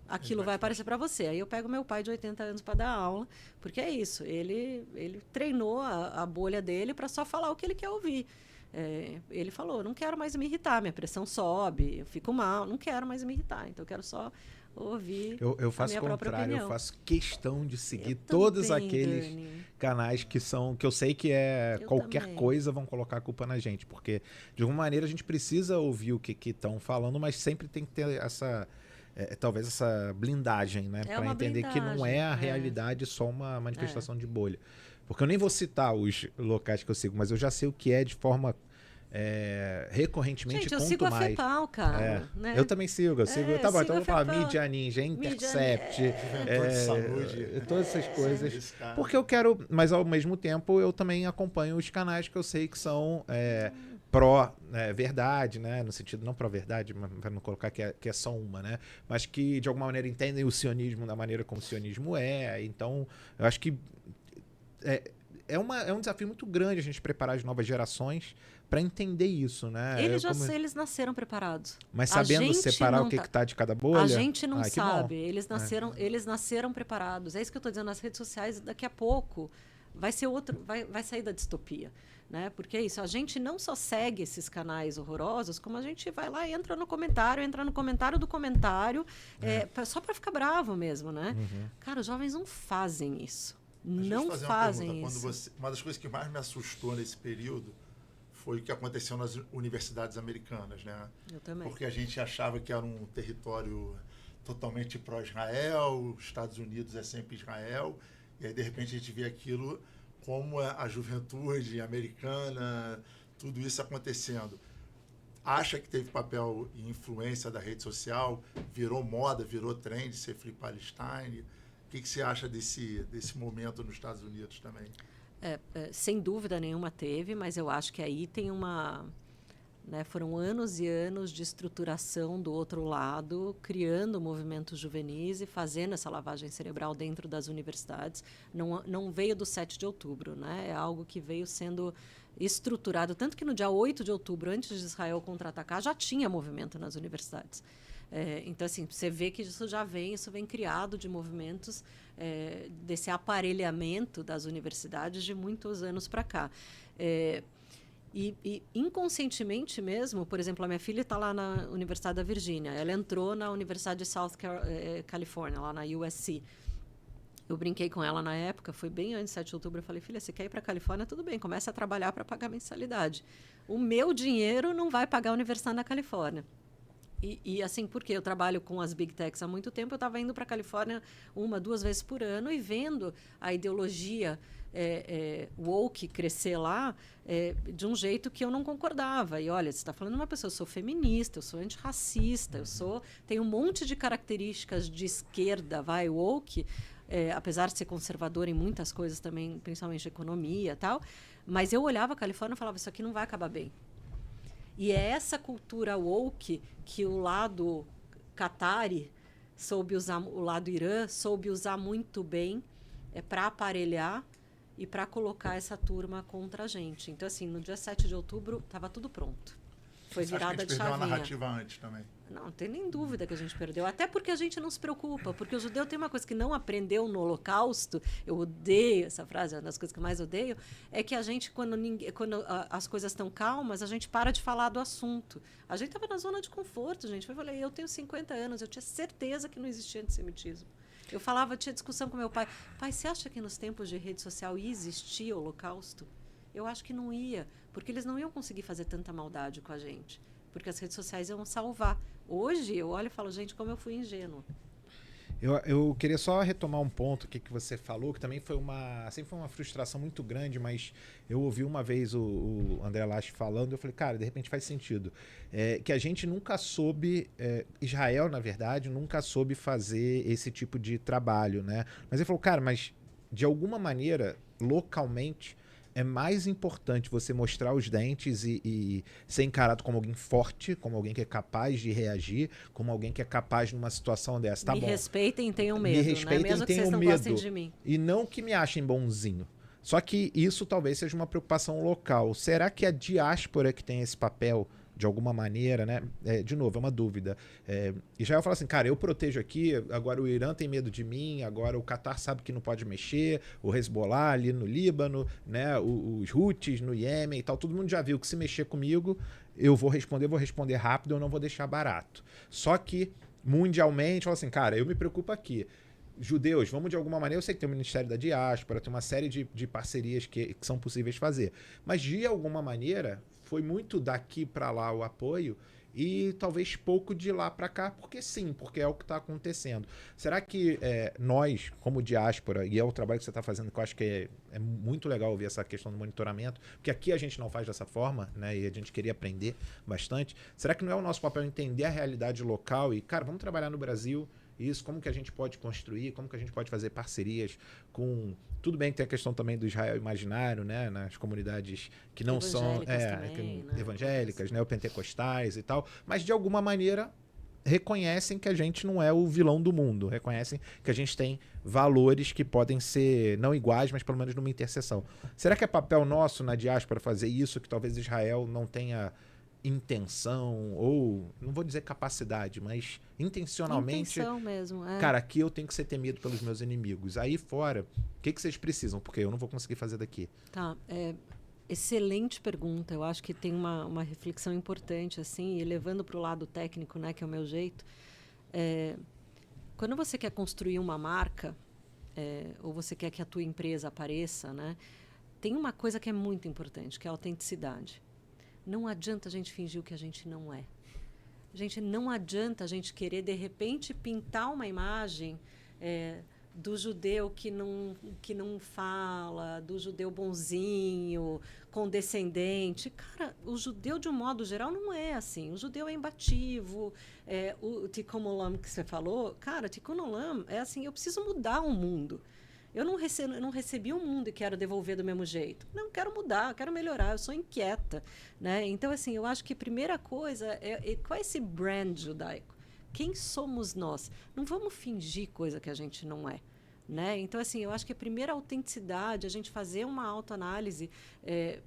aquilo vai aparecer para você. Aí eu pego meu pai de 80 anos para dar aula, porque é isso, ele treinou a bolha dele para só falar o que ele quer ouvir. Ele falou, não quero mais me irritar, minha pressão sobe, eu fico mal, não quero mais me irritar, então eu quero só ouvir eu faço a minha própria opinião. Eu faço questão de seguir todos aqueles canais que eu sei que qualquer coisa vão colocar a culpa na gente, porque de alguma maneira a gente precisa ouvir o que estão falando, mas sempre tem que ter talvez essa blindagem, né, para entender que não é a realidade só uma manifestação de bolha. Porque eu nem vou citar os locais que eu sigo, mas eu já sei o que é de forma recorrentemente. Gente, eu sigo a FEPAL, cara. Né? Eu também sigo. Tá bom, então eu vou falar Mídia Ninja, Intercept, todas essas coisas. Porque eu quero, mas ao mesmo tempo eu também acompanho os canais que eu sei que são pró-verdade, né? No sentido, não pró-verdade, para não colocar que é só uma, né? Mas que de alguma maneira entendem o sionismo da maneira como o sionismo é. Então, eu acho que é um desafio muito grande a gente preparar as novas gerações para entender isso, né? Eles nasceram preparados. Mas sabendo separar o que está de cada bolha? A gente não sabe. Eles nasceram preparados. É isso que eu estou dizendo nas redes sociais. Daqui a pouco vai sair da distopia. Né? Porque é isso, a gente não só segue esses canais horrorosos, como a gente vai lá e entra no comentário do comentário, só para ficar bravo mesmo, né? Uhum. Cara, os jovens não fazem isso. Não fazem isso. Uma das coisas que mais me assustou nesse período foi o que aconteceu nas universidades americanas, né? Eu também. Porque a gente achava que era um território totalmente pró-Israel, os Estados Unidos é sempre Israel, e aí de repente a gente vê aquilo como a juventude americana, tudo isso acontecendo. Acha que teve papel e influência da rede social, virou moda, virou trend ser Free Palestine? O que você acha desse momento nos Estados Unidos também? Sem dúvida nenhuma teve, mas eu acho que aí tem foram anos e anos de estruturação do outro lado, criando movimentos juvenis e fazendo essa lavagem cerebral dentro das universidades. Não veio do 7 de outubro, né? É algo que veio sendo estruturado. Tanto que no dia 8 de outubro, antes de Israel contra-atacar, já tinha movimento nas universidades. Então, assim, você vê que isso vem criado de movimentos desse aparelhamento das universidades de muitos anos para cá. E inconscientemente mesmo, por exemplo, a minha filha está lá na Universidade da Virgínia, ela entrou na Universidade de South California, lá na USC. Eu brinquei com ela na época, foi bem antes de 7 de outubro, eu falei, filha, você quer ir para a Califórnia? Tudo bem, comece a trabalhar para pagar mensalidade. O meu dinheiro não vai pagar a Universidade da Califórnia. E assim, porque eu trabalho com as Big Techs há muito tempo, eu estava indo para a Califórnia 1, 2 vezes por ano e vendo a ideologia woke crescer lá de um jeito que eu não concordava. E olha, você está falando de uma pessoa, eu sou feminista, eu sou antirracista, tenho um monte de características de esquerda, woke, apesar de ser conservadora em muitas coisas também, principalmente economia e tal, mas eu olhava a Califórnia e falava, isso aqui não vai acabar bem. E é essa cultura woke que o lado Qatari soube usar, o lado Irã soube usar muito bem para aparelhar e para colocar essa turma contra a gente. Então, assim, no dia 7 de outubro estava tudo pronto. Foi Você acha que a virada gente de perdeu a chavinha. narrativa antes também? Não tem nem dúvida que a gente perdeu. Até porque a gente não se preocupa. Porque o judeu tem uma coisa que não aprendeu no Holocausto. Eu odeio essa frase, é uma das coisas que eu mais odeio. É que a gente, quando as coisas estão calmas, a gente para de falar do assunto. A gente estava na zona de conforto, gente. Eu falei, eu tenho 50 anos, eu tinha certeza que não existia antissemitismo. Eu falava, tinha discussão com meu pai. Pai, você acha que nos tempos de rede social ia existir Holocausto? Eu acho que não ia. Porque eles não iam conseguir fazer tanta maldade com a gente. Porque as redes sociais iam salvar. Hoje, eu olho e falo, gente, como eu fui ingênuo. Eu queria só retomar um ponto que você falou, que também sempre foi uma frustração muito grande, mas eu ouvi uma vez o André Lache falando, e eu falei, cara, de repente faz sentido. Que a gente nunca soube, Israel, na verdade, nunca soube fazer esse tipo de trabalho, né? Mas ele falou, cara, mas de alguma maneira, localmente, é mais importante você mostrar os dentes e ser encarado como alguém forte, como alguém que é capaz de reagir, como alguém que é capaz numa situação dessa. Tá me bom. respeitem e tenham medo, Me respeitem, né? Mesmo que tenham vocês não medo. gostem de mim. E não que me achem bonzinho. Só que isso talvez seja uma preocupação local. Será que a diáspora que tem esse papel, de alguma maneira, né? De novo, é uma dúvida. Israel fala assim, cara, eu protejo aqui, agora o Irã tem medo de mim, agora o Catar sabe que não pode mexer, o Hezbollah ali no Líbano, né? Os Houthis no Iêmen e tal, todo mundo já viu que se mexer comigo, eu vou responder rápido, eu não vou deixar barato. Só que, mundialmente, fala assim, cara, eu me preocupo aqui. Judeus, vamos de alguma maneira, eu sei que tem o Ministério da Diáspora, tem uma série de parcerias que são possíveis fazer, mas de alguma maneira foi muito daqui para lá o apoio e talvez pouco de lá para cá, porque sim, porque é o que está acontecendo. Será que nós, como diáspora, e é o trabalho que você está fazendo, que eu acho que é muito legal ouvir essa questão do monitoramento, porque aqui a gente não faz dessa forma, né, e a gente queria aprender bastante, será que não é o nosso papel entender a realidade local e, cara, vamos trabalhar no Brasil, isso, como que a gente pode construir, como que a gente pode fazer parcerias com... Tudo bem que tem a questão também do Israel imaginário, né, nas comunidades que não são também, né? evangélicas, né, ou pentecostais e tal, mas de alguma maneira reconhecem que a gente não é o vilão do mundo, reconhecem que a gente tem valores que podem ser não iguais, mas pelo menos numa interseção. Será que é papel nosso na diáspora fazer isso, que talvez Israel não tenha intenção, ou não vou dizer capacidade, mas intencionalmente, intenção mesmo, cara, aqui eu tenho que ser temido pelos meus inimigos, aí fora, o que vocês precisam? Porque eu não vou conseguir fazer daqui. Tá, excelente pergunta, eu acho que tem uma reflexão importante, assim, e levando para o lado técnico, né, que é o meu jeito, quando você quer construir uma marca, ou você quer que a tua empresa apareça, né, tem uma coisa que é muito importante, que é a autenticidade. Não adianta a gente fingir o que a gente não é. Gente, não adianta a gente querer, de repente, pintar uma imagem do judeu que não fala, do judeu bonzinho, condescendente. Cara, o judeu, de um modo geral, não é assim. O judeu é imbatível. O Tikkun Olam que você falou, cara, Tikkun Olam é assim, eu preciso mudar o mundo. Eu não recebi o mundo e quero devolver do mesmo jeito. Não, quero mudar, quero melhorar, eu sou inquieta, né? Então, assim, eu acho que a primeira coisa qual é esse brand judaico? Quem somos nós? Não vamos fingir coisa que a gente não é, né? Então, assim, eu acho que a primeira autenticidade, a gente fazer uma autoanálise,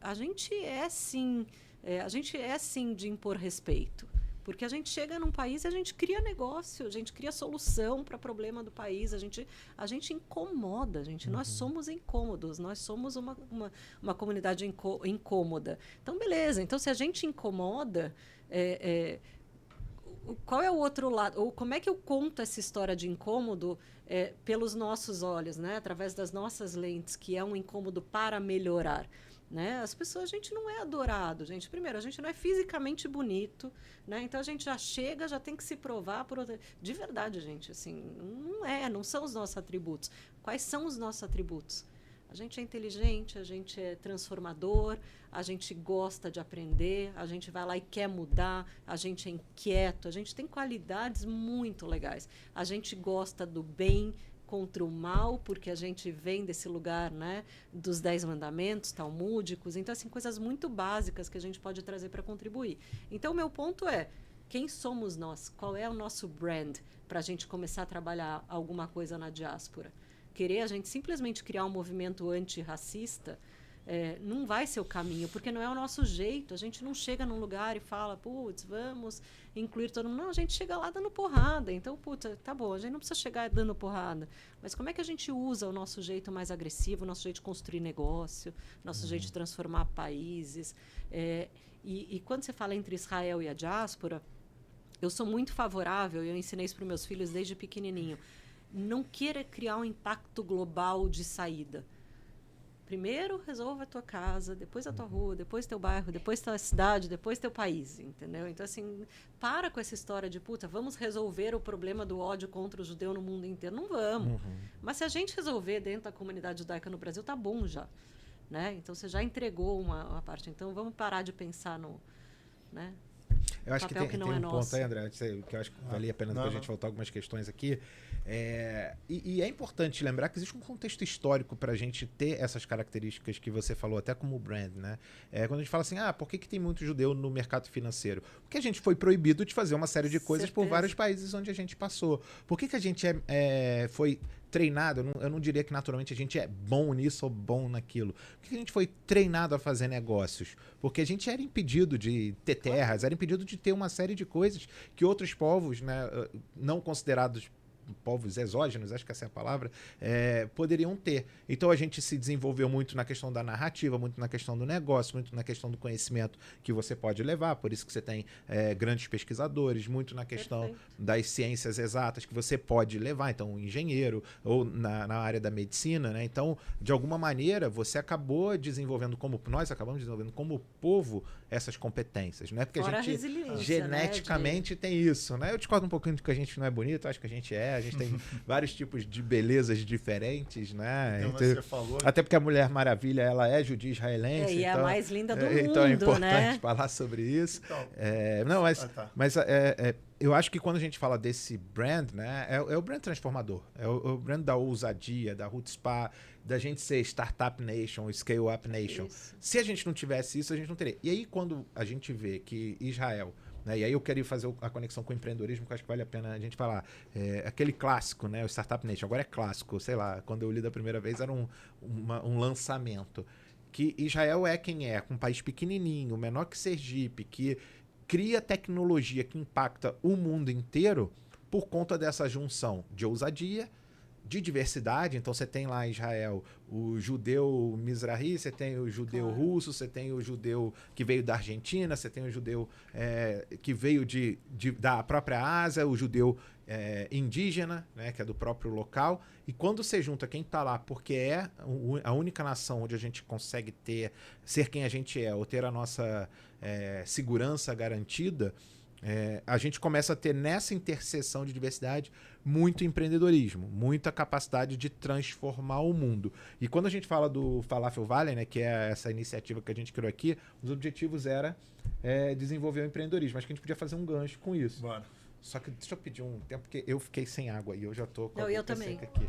a gente é sim de impor respeito. Porque a gente chega num país e a gente cria negócio, a gente cria solução para problema do país, a gente incomoda, gente. Nós somos incômodos, nós somos uma comunidade incômoda. Então, beleza. Então, se a gente incomoda, qual é o outro lado? Ou como é que eu conto essa história de incômodo pelos nossos olhos, né? Através das nossas lentes, que é um incômodo para melhorar? Né? As pessoas, a gente não é adorado, gente. Primeiro, a gente não é fisicamente bonito, né? Então a gente já chega, já tem que se provar de verdade, gente. Assim, não são os nossos atributos. Quais são os nossos atributos? A gente é inteligente, a gente é transformador, a gente gosta de aprender, a gente vai lá e quer mudar, a gente é inquieto, a gente tem qualidades muito legais. A gente gosta do bem contra o mal, porque a gente vem desse lugar, né, dos 10 mandamentos talmúdicos. Então, assim, coisas muito básicas que a gente pode trazer para contribuir. Então, o meu ponto é, quem somos nós? Qual é o nosso brand para a gente começar a trabalhar alguma coisa na diáspora? Querer a gente simplesmente criar um movimento antirracista, não vai ser o caminho, porque não é o nosso jeito. A gente não chega num lugar e fala, putz, vamos incluir todo mundo. Não, a gente chega lá dando porrada. Então, puta, tá bom, a gente não precisa chegar dando porrada. Mas como é que a gente usa o nosso jeito mais agressivo, o nosso jeito de construir negócio, nosso jeito de transformar países? E quando você fala entre Israel e a diáspora, eu sou muito favorável, e eu ensinei isso para os meus filhos desde pequenininho, não queira criar um impacto global de saída. Primeiro resolva a tua casa, depois a tua rua, depois teu bairro, depois tua cidade, depois teu país, entendeu? Então, assim, para com essa história de, puta, vamos resolver o problema do ódio contra o judeu no mundo inteiro. Não vamos. Mas se a gente resolver dentro da comunidade judaica no Brasil, tá bom já. Né? Então, você já entregou uma parte. Então, vamos parar de pensar no... Né? Eu acho que tem um ponto aí, André, que eu acho que valia a pena depois a gente voltar algumas questões aqui. E é importante lembrar que existe um contexto histórico para a gente ter essas características que você falou, até como brand, né? Quando a gente fala assim, por que tem muito judeu no mercado financeiro? Porque a gente foi proibido de fazer uma série de coisas por vários países onde a gente passou. Por que a gente foi treinado? Eu não diria que naturalmente a gente é bom nisso ou bom naquilo. Por que a gente foi treinado a fazer negócios? Porque a gente era impedido de ter terras, era impedido de ter uma série de coisas que outros povos, né, não considerados povos exógenos, acho que essa é a palavra, poderiam ter. Então a gente se desenvolveu muito na questão da narrativa, muito na questão do negócio, muito na questão do conhecimento que você pode levar, por isso que você tem grandes pesquisadores, muito na questão das ciências exatas que você pode levar, então um engenheiro, ou na área da medicina, né? Então, de alguma maneira, você acabou desenvolvendo, nós acabamos desenvolvendo como povo essas competências, né? Porque fora a gente geneticamente, né? tem isso, né? Eu discordo um pouquinho de que a gente não é bonito, acho que a gente a gente tem vários tipos de belezas diferentes, né? Então, você falou... Até porque a Mulher Maravilha, ela é judia israelense. E é a mais linda do mundo, então é importante, né? falar sobre isso. Então, mas eu acho que quando a gente fala desse brand, né, é o brand transformador, é o brand da ousadia, da Chutzpah, da gente ser Startup Nation, Scale Up Nation. Isso. Se a gente não tivesse isso, a gente não teria. E aí, quando a gente vê que Israel... Né? E aí eu queria fazer a conexão com o empreendedorismo, que eu acho que vale a pena a gente falar. Aquele clássico, né? O Startup Nation, agora é clássico, sei lá, quando eu li da primeira vez era um lançamento. Que Israel é quem é, um país pequenininho, menor que Sergipe, que cria tecnologia que impacta o mundo inteiro por conta dessa junção de ousadia, de diversidade. Então você tem lá em Israel o judeu mizrahi, você tem o judeu russo, você tem o judeu que veio da Argentina, você tem o judeu que veio da própria Ásia, o judeu indígena, né, que é do próprio local. E quando você junta quem está lá porque é a única nação onde a gente consegue ser quem a gente é, ou ter a nossa segurança garantida, a gente começa a ter nessa interseção de diversidade muito empreendedorismo, muita capacidade de transformar o mundo. E quando a gente fala do Falafel Valley, né, que é essa iniciativa que a gente criou aqui, os objetivos era desenvolver o empreendedorismo. Acho que a gente podia fazer um gancho com isso. Bora. Só que deixa eu pedir um tempo, porque eu fiquei sem água e eu já tô com a boca seca também aqui.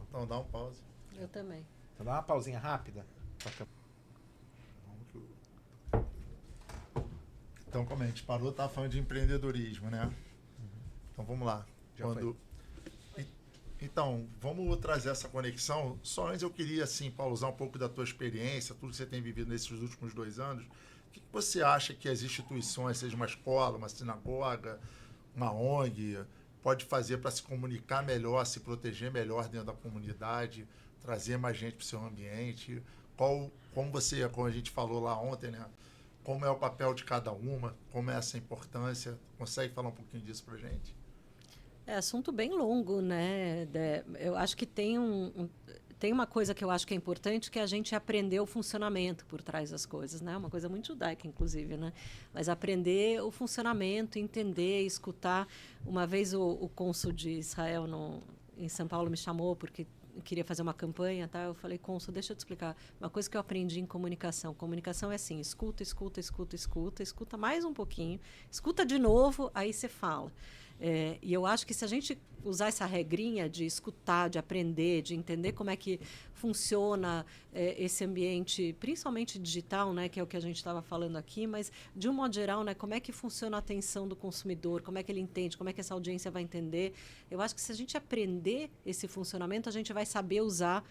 Então dá um pause. Eu também. Então dá uma pausinha rápida. Então, como a gente parou, estava falando de empreendedorismo, né? Então, vamos lá. Então, vamos trazer essa conexão. Só antes eu queria, assim, Paulo, usar um pouco da tua experiência, tudo que você tem vivido nesses últimos 2 anos. O que você acha que as instituições, seja uma escola, uma sinagoga, uma ONG, pode fazer para se comunicar melhor, se proteger melhor dentro da comunidade, trazer mais gente para o seu ambiente? Como a gente falou lá ontem, né? Como é o papel de cada uma, como é essa importância? Consegue falar um pouquinho disso para a gente? É assunto bem longo, né? Eu acho que tem uma coisa que eu acho que é importante, que é a gente aprender o funcionamento por trás das coisas, né? Uma coisa muito judaica, inclusive, né? Mas aprender o funcionamento, entender, escutar. Uma vez o cônsul de Israel em São Paulo me chamou porque queria fazer uma campanha, tá? Eu falei, cônsul, deixa eu te explicar. Uma coisa que eu aprendi em comunicação. Comunicação é assim, escuta mais um pouquinho, escuta de novo, aí você fala. E eu acho que se a gente usar essa regrinha de escutar, de aprender, de entender como é que funciona esse ambiente, principalmente digital, né, que é o que a gente estava falando aqui, mas de um modo geral, né, como é que funciona a atenção do consumidor, como é que ele entende, como é que essa audiência vai entender. Eu acho que se a gente aprender esse funcionamento, a gente vai saber usar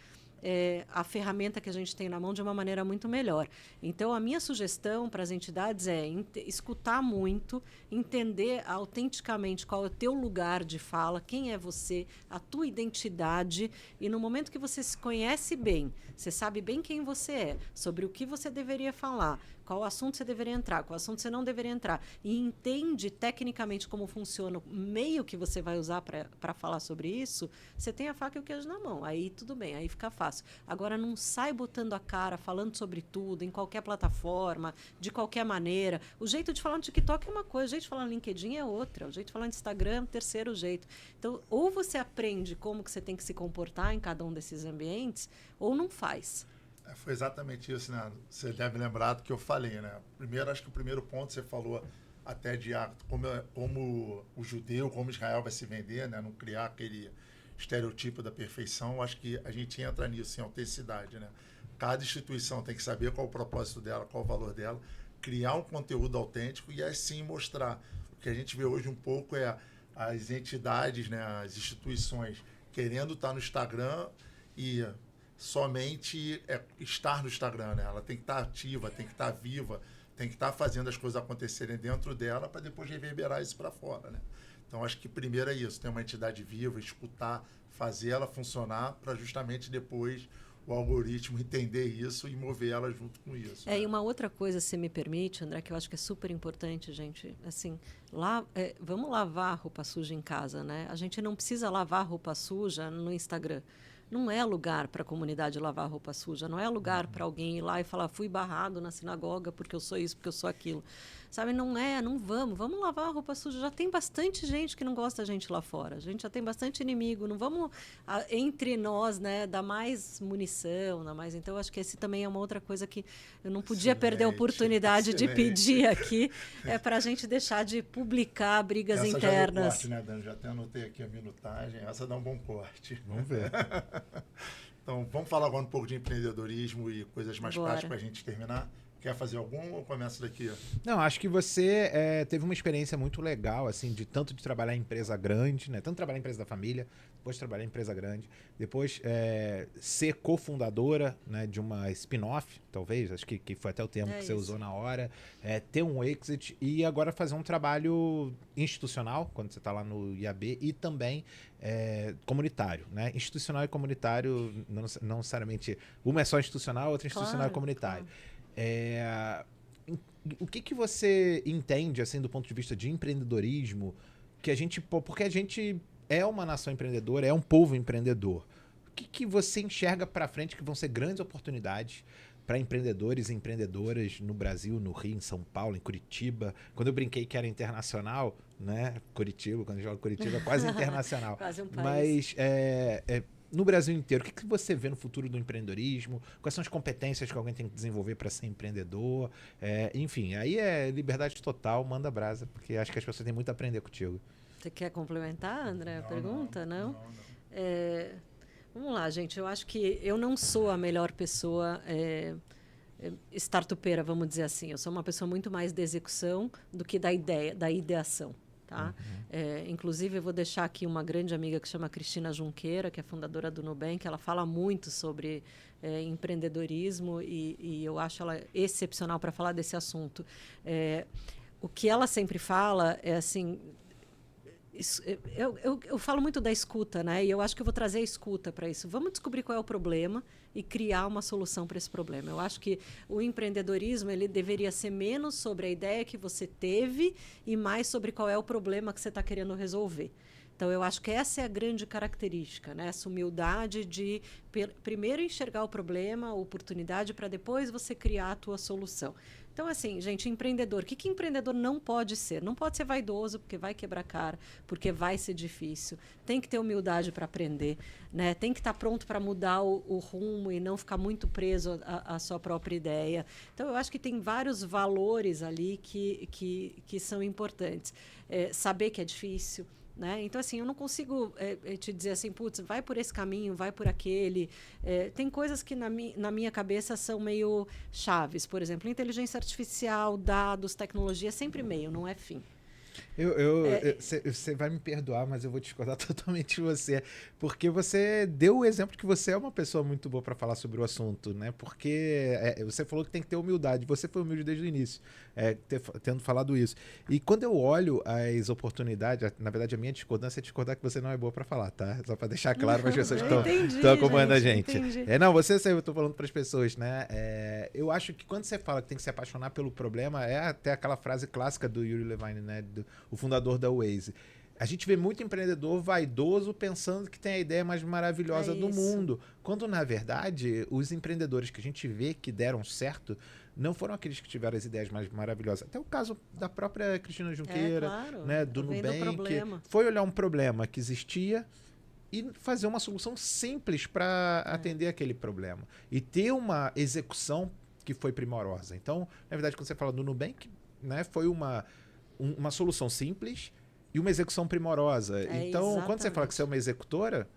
a ferramenta que a gente tem na mão de uma maneira muito melhor. Então, a minha sugestão para as entidades é escutar muito, entender autenticamente qual é o teu lugar de fala, quem é você, a tua identidade, e no momento que você se conhece bem, você sabe bem quem você é, sobre o que você deveria falar, qual assunto você deveria entrar, qual assunto você não deveria entrar, e entende tecnicamente como funciona o meio que você vai usar para falar sobre isso, você tem a faca e o queijo na mão. Aí tudo bem, aí fica fácil. Agora, não sai botando a cara, falando sobre tudo, em qualquer plataforma, de qualquer maneira. O jeito de falar no TikTok é uma coisa, o jeito de falar no LinkedIn é outra, o jeito de falar no Instagram é um terceiro jeito. Então, ou você aprende como que você tem que se comportar em cada um desses ambientes, ou não faz. Foi exatamente isso, né? Você deve lembrar do que eu falei, né? Primeiro, acho que o primeiro ponto você falou até de como o judeu, como Israel vai se vender, né? Não criar aquele estereotipo da perfeição. Acho que a gente entra nisso, em autenticidade, né? Cada instituição tem que saber qual é o propósito dela, qual é o valor dela, criar um conteúdo autêntico e assim mostrar. O que a gente vê hoje um pouco é as entidades, né? As instituições querendo estar no Instagram e somente estar no Instagram, né? Ela tem que estar ativa, tem que estar viva, tem que estar fazendo as coisas acontecerem dentro dela para depois reverberar isso para fora, né? Então, acho que primeiro é isso, ter uma entidade viva, escutar, fazer ela funcionar para justamente depois o algoritmo entender isso e mover ela junto com isso. E uma outra coisa, se me permite, André, que eu acho que é super importante, gente, assim, vamos lavar roupa suja em casa, né? A gente não precisa lavar roupa suja no Instagram. Não é lugar para a comunidade lavar roupa suja, não é lugar para alguém ir lá e falar, fui barrado na sinagoga porque eu sou isso, porque eu sou aquilo. Sabe, não vamos lavar a roupa suja. Já tem bastante gente que não gosta da gente lá fora. A gente já tem bastante inimigo. Não vamos, entre nós, né, dar mais munição, dar mais... Então, acho que esse também é uma outra coisa que eu não podia perder a oportunidade de pedir aqui, para a gente deixar de publicar brigas essa internas. Já deu corte, né, Dani? Já até anotei aqui a minutagem. Essa dá um bom corte. Vamos ver. Então, vamos falar agora um pouco de empreendedorismo e coisas mais práticas para a gente terminar. Quer fazer algum ou começa daqui? Não, acho que você teve uma experiência muito legal, assim, de trabalhar em empresa grande, né? Tanto trabalhar em empresa da família, depois trabalhar em empresa grande, depois ser cofundadora, né, de uma spin-off, talvez, acho que foi até o termo que você usou na hora, ter um exit e agora fazer um trabalho institucional, quando você está lá no IAB, e também comunitário, né? Institucional e comunitário, não necessariamente, uma é só institucional, outra institucional e comunitário. Claro. O que você entende, assim, do ponto de vista de empreendedorismo, porque a gente é uma nação empreendedora, é um povo empreendedor. O que você enxerga para frente que vão ser grandes oportunidades para empreendedores e empreendedoras no Brasil, no Rio, em São Paulo, em Curitiba? Quando eu brinquei que era internacional, né? Curitiba, quando eu jogo Curitiba, é quase internacional. Quase um país. Mas no Brasil inteiro, o que você vê no futuro do empreendedorismo? Quais são as competências que alguém tem que desenvolver para ser empreendedor? Enfim, aí é liberdade total, manda brasa, porque acho que as pessoas têm muito a aprender contigo. Você quer complementar, André, a pergunta? Não. Vamos lá, gente. Eu acho que eu não sou a melhor pessoa startupeira, vamos dizer assim. Eu sou uma pessoa muito mais da execução do que da ideia, da ideação. Tá? Inclusive, eu vou deixar aqui uma grande amiga que se chama Cristina Junqueira, que é fundadora do Nubank. Ela fala muito sobre empreendedorismo e eu acho ela excepcional para falar desse assunto. O que ela sempre fala é assim... Eu falo muito da escuta, né? E eu acho que eu vou trazer a escuta para isso. Vamos descobrir qual é o problema e criar uma solução para esse problema. Eu acho que o empreendedorismo ele deveria ser menos sobre a ideia que você teve e mais sobre qual é o problema que você está querendo resolver. Então, eu acho que essa é a grande característica, né? Essa humildade de primeiro enxergar o problema, a oportunidade, para depois você criar a tua solução. Então, assim, gente, empreendedor, o que empreendedor não pode ser? Não pode ser vaidoso, porque vai quebrar cara, porque vai ser difícil. Tem que ter humildade para aprender, né? Tem que estar pronto para mudar o rumo e não ficar muito preso à sua própria ideia. Então, eu acho que tem vários valores ali que são importantes. Saber que é difícil, né? Então, assim, eu não consigo te dizer assim, putz, vai por esse caminho, vai por aquele. Tem coisas que na minha cabeça são meio chaves. Por exemplo, inteligência artificial, dados, tecnologia, é sempre meio, não é fim. Você vai me perdoar, mas eu vou discordar totalmente de você. Porque você deu o exemplo que você é uma pessoa muito boa para falar sobre o assunto, né? Porque você falou que tem que ter humildade. Você foi humilde desde o início, tendo falado isso. E quando eu olho as oportunidades, na verdade a minha discordância é discordar que você não é boa para falar, tá? Só para deixar claro para as pessoas que estão acompanhando a gente. Não, você saiu, eu tô falando para as pessoas, né? Eu acho que quando você fala que tem que se apaixonar pelo problema, é até aquela frase clássica do Yuri Levine, né? O fundador da Waze. A gente vê muito empreendedor vaidoso pensando que tem a ideia mais maravilhosa do mundo. Quando, na verdade, os empreendedores que a gente vê que deram certo não foram aqueles que tiveram as ideias mais maravilhosas. Até o caso da própria Cristina Junqueira, né, do Nubank. Foi olhar um problema que existia e fazer uma solução simples para atender aquele problema. E ter uma execução que foi primorosa. Então, na verdade, quando você fala do Nubank, né, foi uma solução simples e uma execução primorosa. Então, exatamente. Quando você fala que você é uma executora,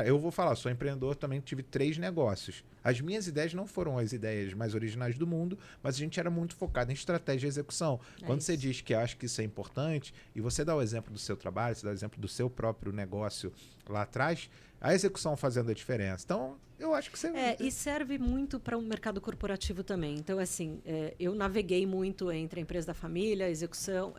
eu vou falar, sou empreendedor, também tive 3 negócios. As minhas ideias não foram as ideias mais originais do mundo, mas a gente era muito focado em estratégia e execução. Quando você diz que acha que isso é importante, e você dá o exemplo do seu trabalho, você dá o exemplo do seu próprio negócio lá atrás, a execução fazendo a diferença. Então, eu acho que você... E serve muito para o mercado corporativo também. Então, assim, eu naveguei muito entre a empresa da família, execução,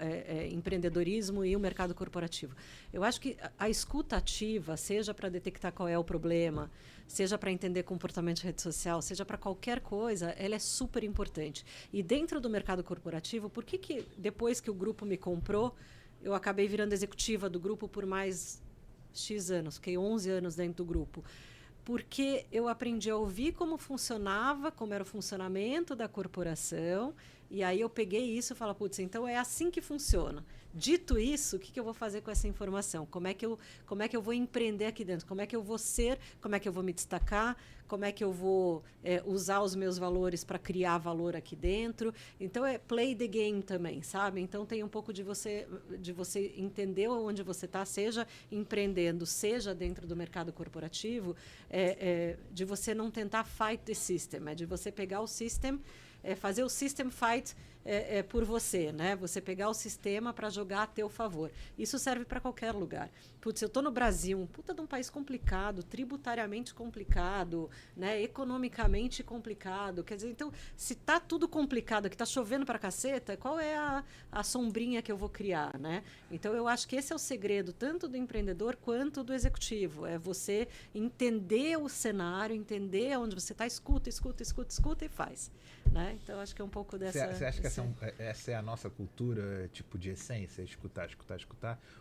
empreendedorismo e o mercado corporativo. Eu acho que a escuta ativa, seja para detectar qual é o problema, seja para entender comportamento de rede social, seja para qualquer coisa, ela é super importante. E dentro do mercado corporativo, por que depois que o grupo me comprou, eu acabei virando executiva do grupo por mais X anos, fiquei 11 anos dentro do grupo? Porque eu aprendi a ouvir como funcionava, como era o funcionamento da corporação, e aí eu peguei isso e falei, putz, então é assim que funciona. Dito isso, o que eu vou fazer com essa informação? Como é que eu vou empreender aqui dentro? Como é que eu vou ser? Como é que eu vou me destacar? Como é que eu vou usar os meus valores para criar valor aqui dentro? Então, é play the game também, sabe? Então, tem um pouco de você entender onde você está, seja empreendendo, seja dentro do mercado corporativo, de você não tentar fight the system, de você pegar o system, fazer o system fight por você, né? Você pegar o sistema para jogar a teu favor. Isso serve para qualquer lugar. Putz, eu estou no Brasil, um puta de um país complicado, tributariamente complicado, né? Economicamente complicado. Quer dizer, então, se está tudo complicado, que está chovendo para caceta, qual é a sombrinha que eu vou criar, né? Então, eu acho que esse é o segredo, tanto do empreendedor quanto do executivo. É você entender o cenário, entender onde você está, escuta e faz. Né? Então, acho que é um pouco dessa... Você acha que essa é a nossa cultura, tipo, de essência? Escutar?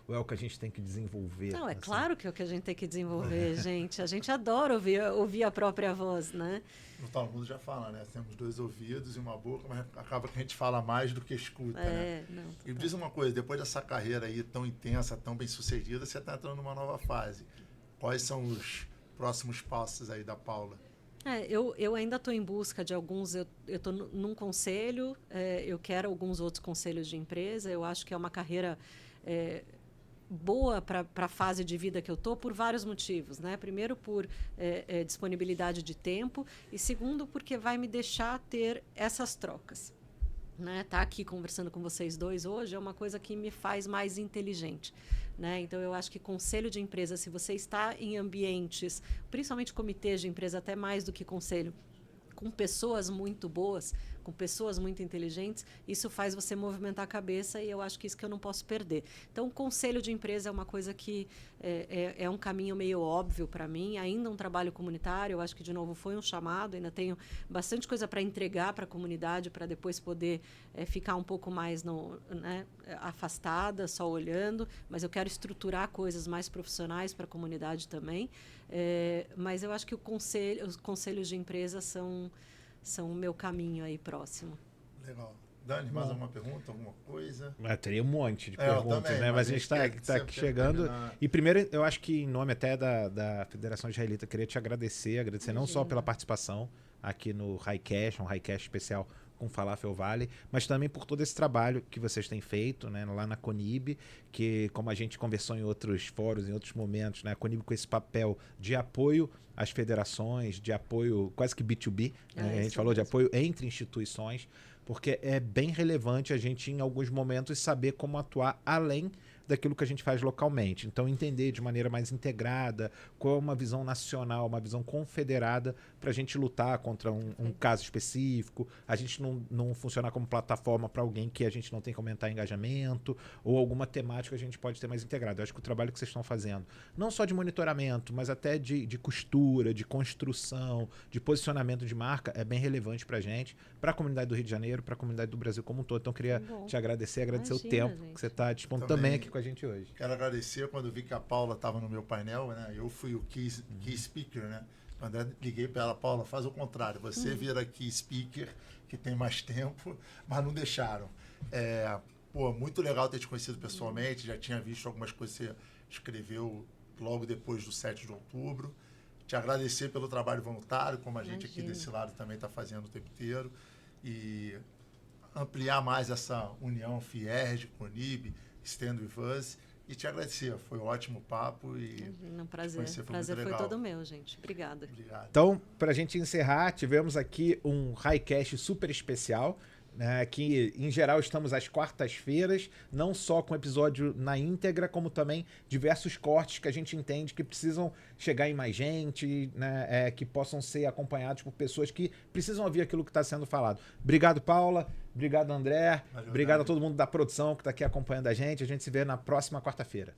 Ou é o que a gente tem que desenvolver? Não, é claro que é o que a gente tem que desenvolver, gente. A gente adora ouvir a própria voz, né? No Todo Mundo já fala, né? Temos 2 ouvidos e uma boca, mas acaba que a gente fala mais do que escuta, né? Não, e me diz uma coisa, depois dessa carreira aí tão intensa, tão bem sucedida, você está entrando numa nova fase. Quais são os próximos passos aí da Paula? Eu ainda estou em busca de alguns. Eu estou num conselho, eu quero alguns outros conselhos de empresa. Eu acho que é uma carreira boa para a fase de vida que eu estou, por vários motivos. Né? Primeiro, por disponibilidade de tempo, e segundo, porque vai me deixar ter essas trocas. Né? Tá aqui conversando com vocês dois hoje é uma coisa que me faz mais inteligente. Né? Então, eu acho que conselho de empresa, se você está em ambientes, principalmente comitês de empresa, até mais do que conselho, com pessoas muito boas, com pessoas muito inteligentes, isso faz você movimentar a cabeça, e eu acho que isso que eu não posso perder. Então, o conselho de empresa é uma coisa que é um caminho meio óbvio para mim, ainda um trabalho comunitário, eu acho que, de novo, foi um chamado, ainda tenho bastante coisa para entregar para a comunidade, para depois poder ficar um pouco mais afastada, só olhando, mas eu quero estruturar coisas mais profissionais para a comunidade também, mas eu acho que os conselhos de empresa são o meu caminho aí próximo. Legal. Dani, mais alguma pergunta, alguma coisa? Teria um monte de perguntas, também, né? Mas a gente está aqui chegando. E primeiro, eu acho que em nome até da Federação Israelita, eu queria te agradecer não só pela participação aqui no Highcast, um Highcast especial com Falafel Valley, mas também por todo esse trabalho que vocês têm feito, né, lá na Conib, que, como a gente conversou em outros fóruns, em outros momentos, né, a Conib com esse papel de apoio às federações, de apoio quase que B2B, né, a gente falou de apoio entre instituições, porque é bem relevante a gente, em alguns momentos, saber como atuar além daquilo que a gente faz localmente. Então, entender de maneira mais integrada qual é uma visão nacional, uma visão confederada para a gente lutar contra um caso específico, a gente não funcionar como plataforma para alguém que a gente não tem como aumentar engajamento, ou alguma temática a gente pode ter mais integrado. Eu acho que o trabalho que vocês estão fazendo, não só de monitoramento, mas até de costura, de construção, de posicionamento de marca, é bem relevante para a gente, para a comunidade do Rio de Janeiro, para a comunidade do Brasil como um todo. Então, eu queria te agradecer o tempo que você está dispondo também aqui com a gente hoje. Quero agradecer quando vi que a Paula estava no meu painel, né? Eu fui o key speaker, né? Quando eu liguei para ela, Paula, faz o contrário. Você vira key speaker, que tem mais tempo, mas não deixaram. Muito legal ter te conhecido pessoalmente. Já tinha visto algumas coisas que você escreveu logo depois do 7 de outubro. Te agradecer pelo trabalho voluntário, como a gente aqui desse lado também está fazendo o tempo inteiro. E ampliar mais essa união FIERJ, CONIB, Stand With Us, e te agradecer. Foi um ótimo papo e um prazer. O prazer foi todo meu, gente. Obrigada. Obrigado. Então, para a gente encerrar, tivemos aqui um Highcast super especial, né, que em geral estamos às quartas-feiras, não só com episódio na íntegra, como também diversos cortes que a gente entende que precisam chegar em mais gente, né, que possam ser acompanhados por pessoas que precisam ouvir aquilo que está sendo falado. Obrigado, Paula. Obrigado, André. Valeu, obrigado a todo mundo da produção que está aqui acompanhando a gente. A gente se vê na próxima quarta-feira.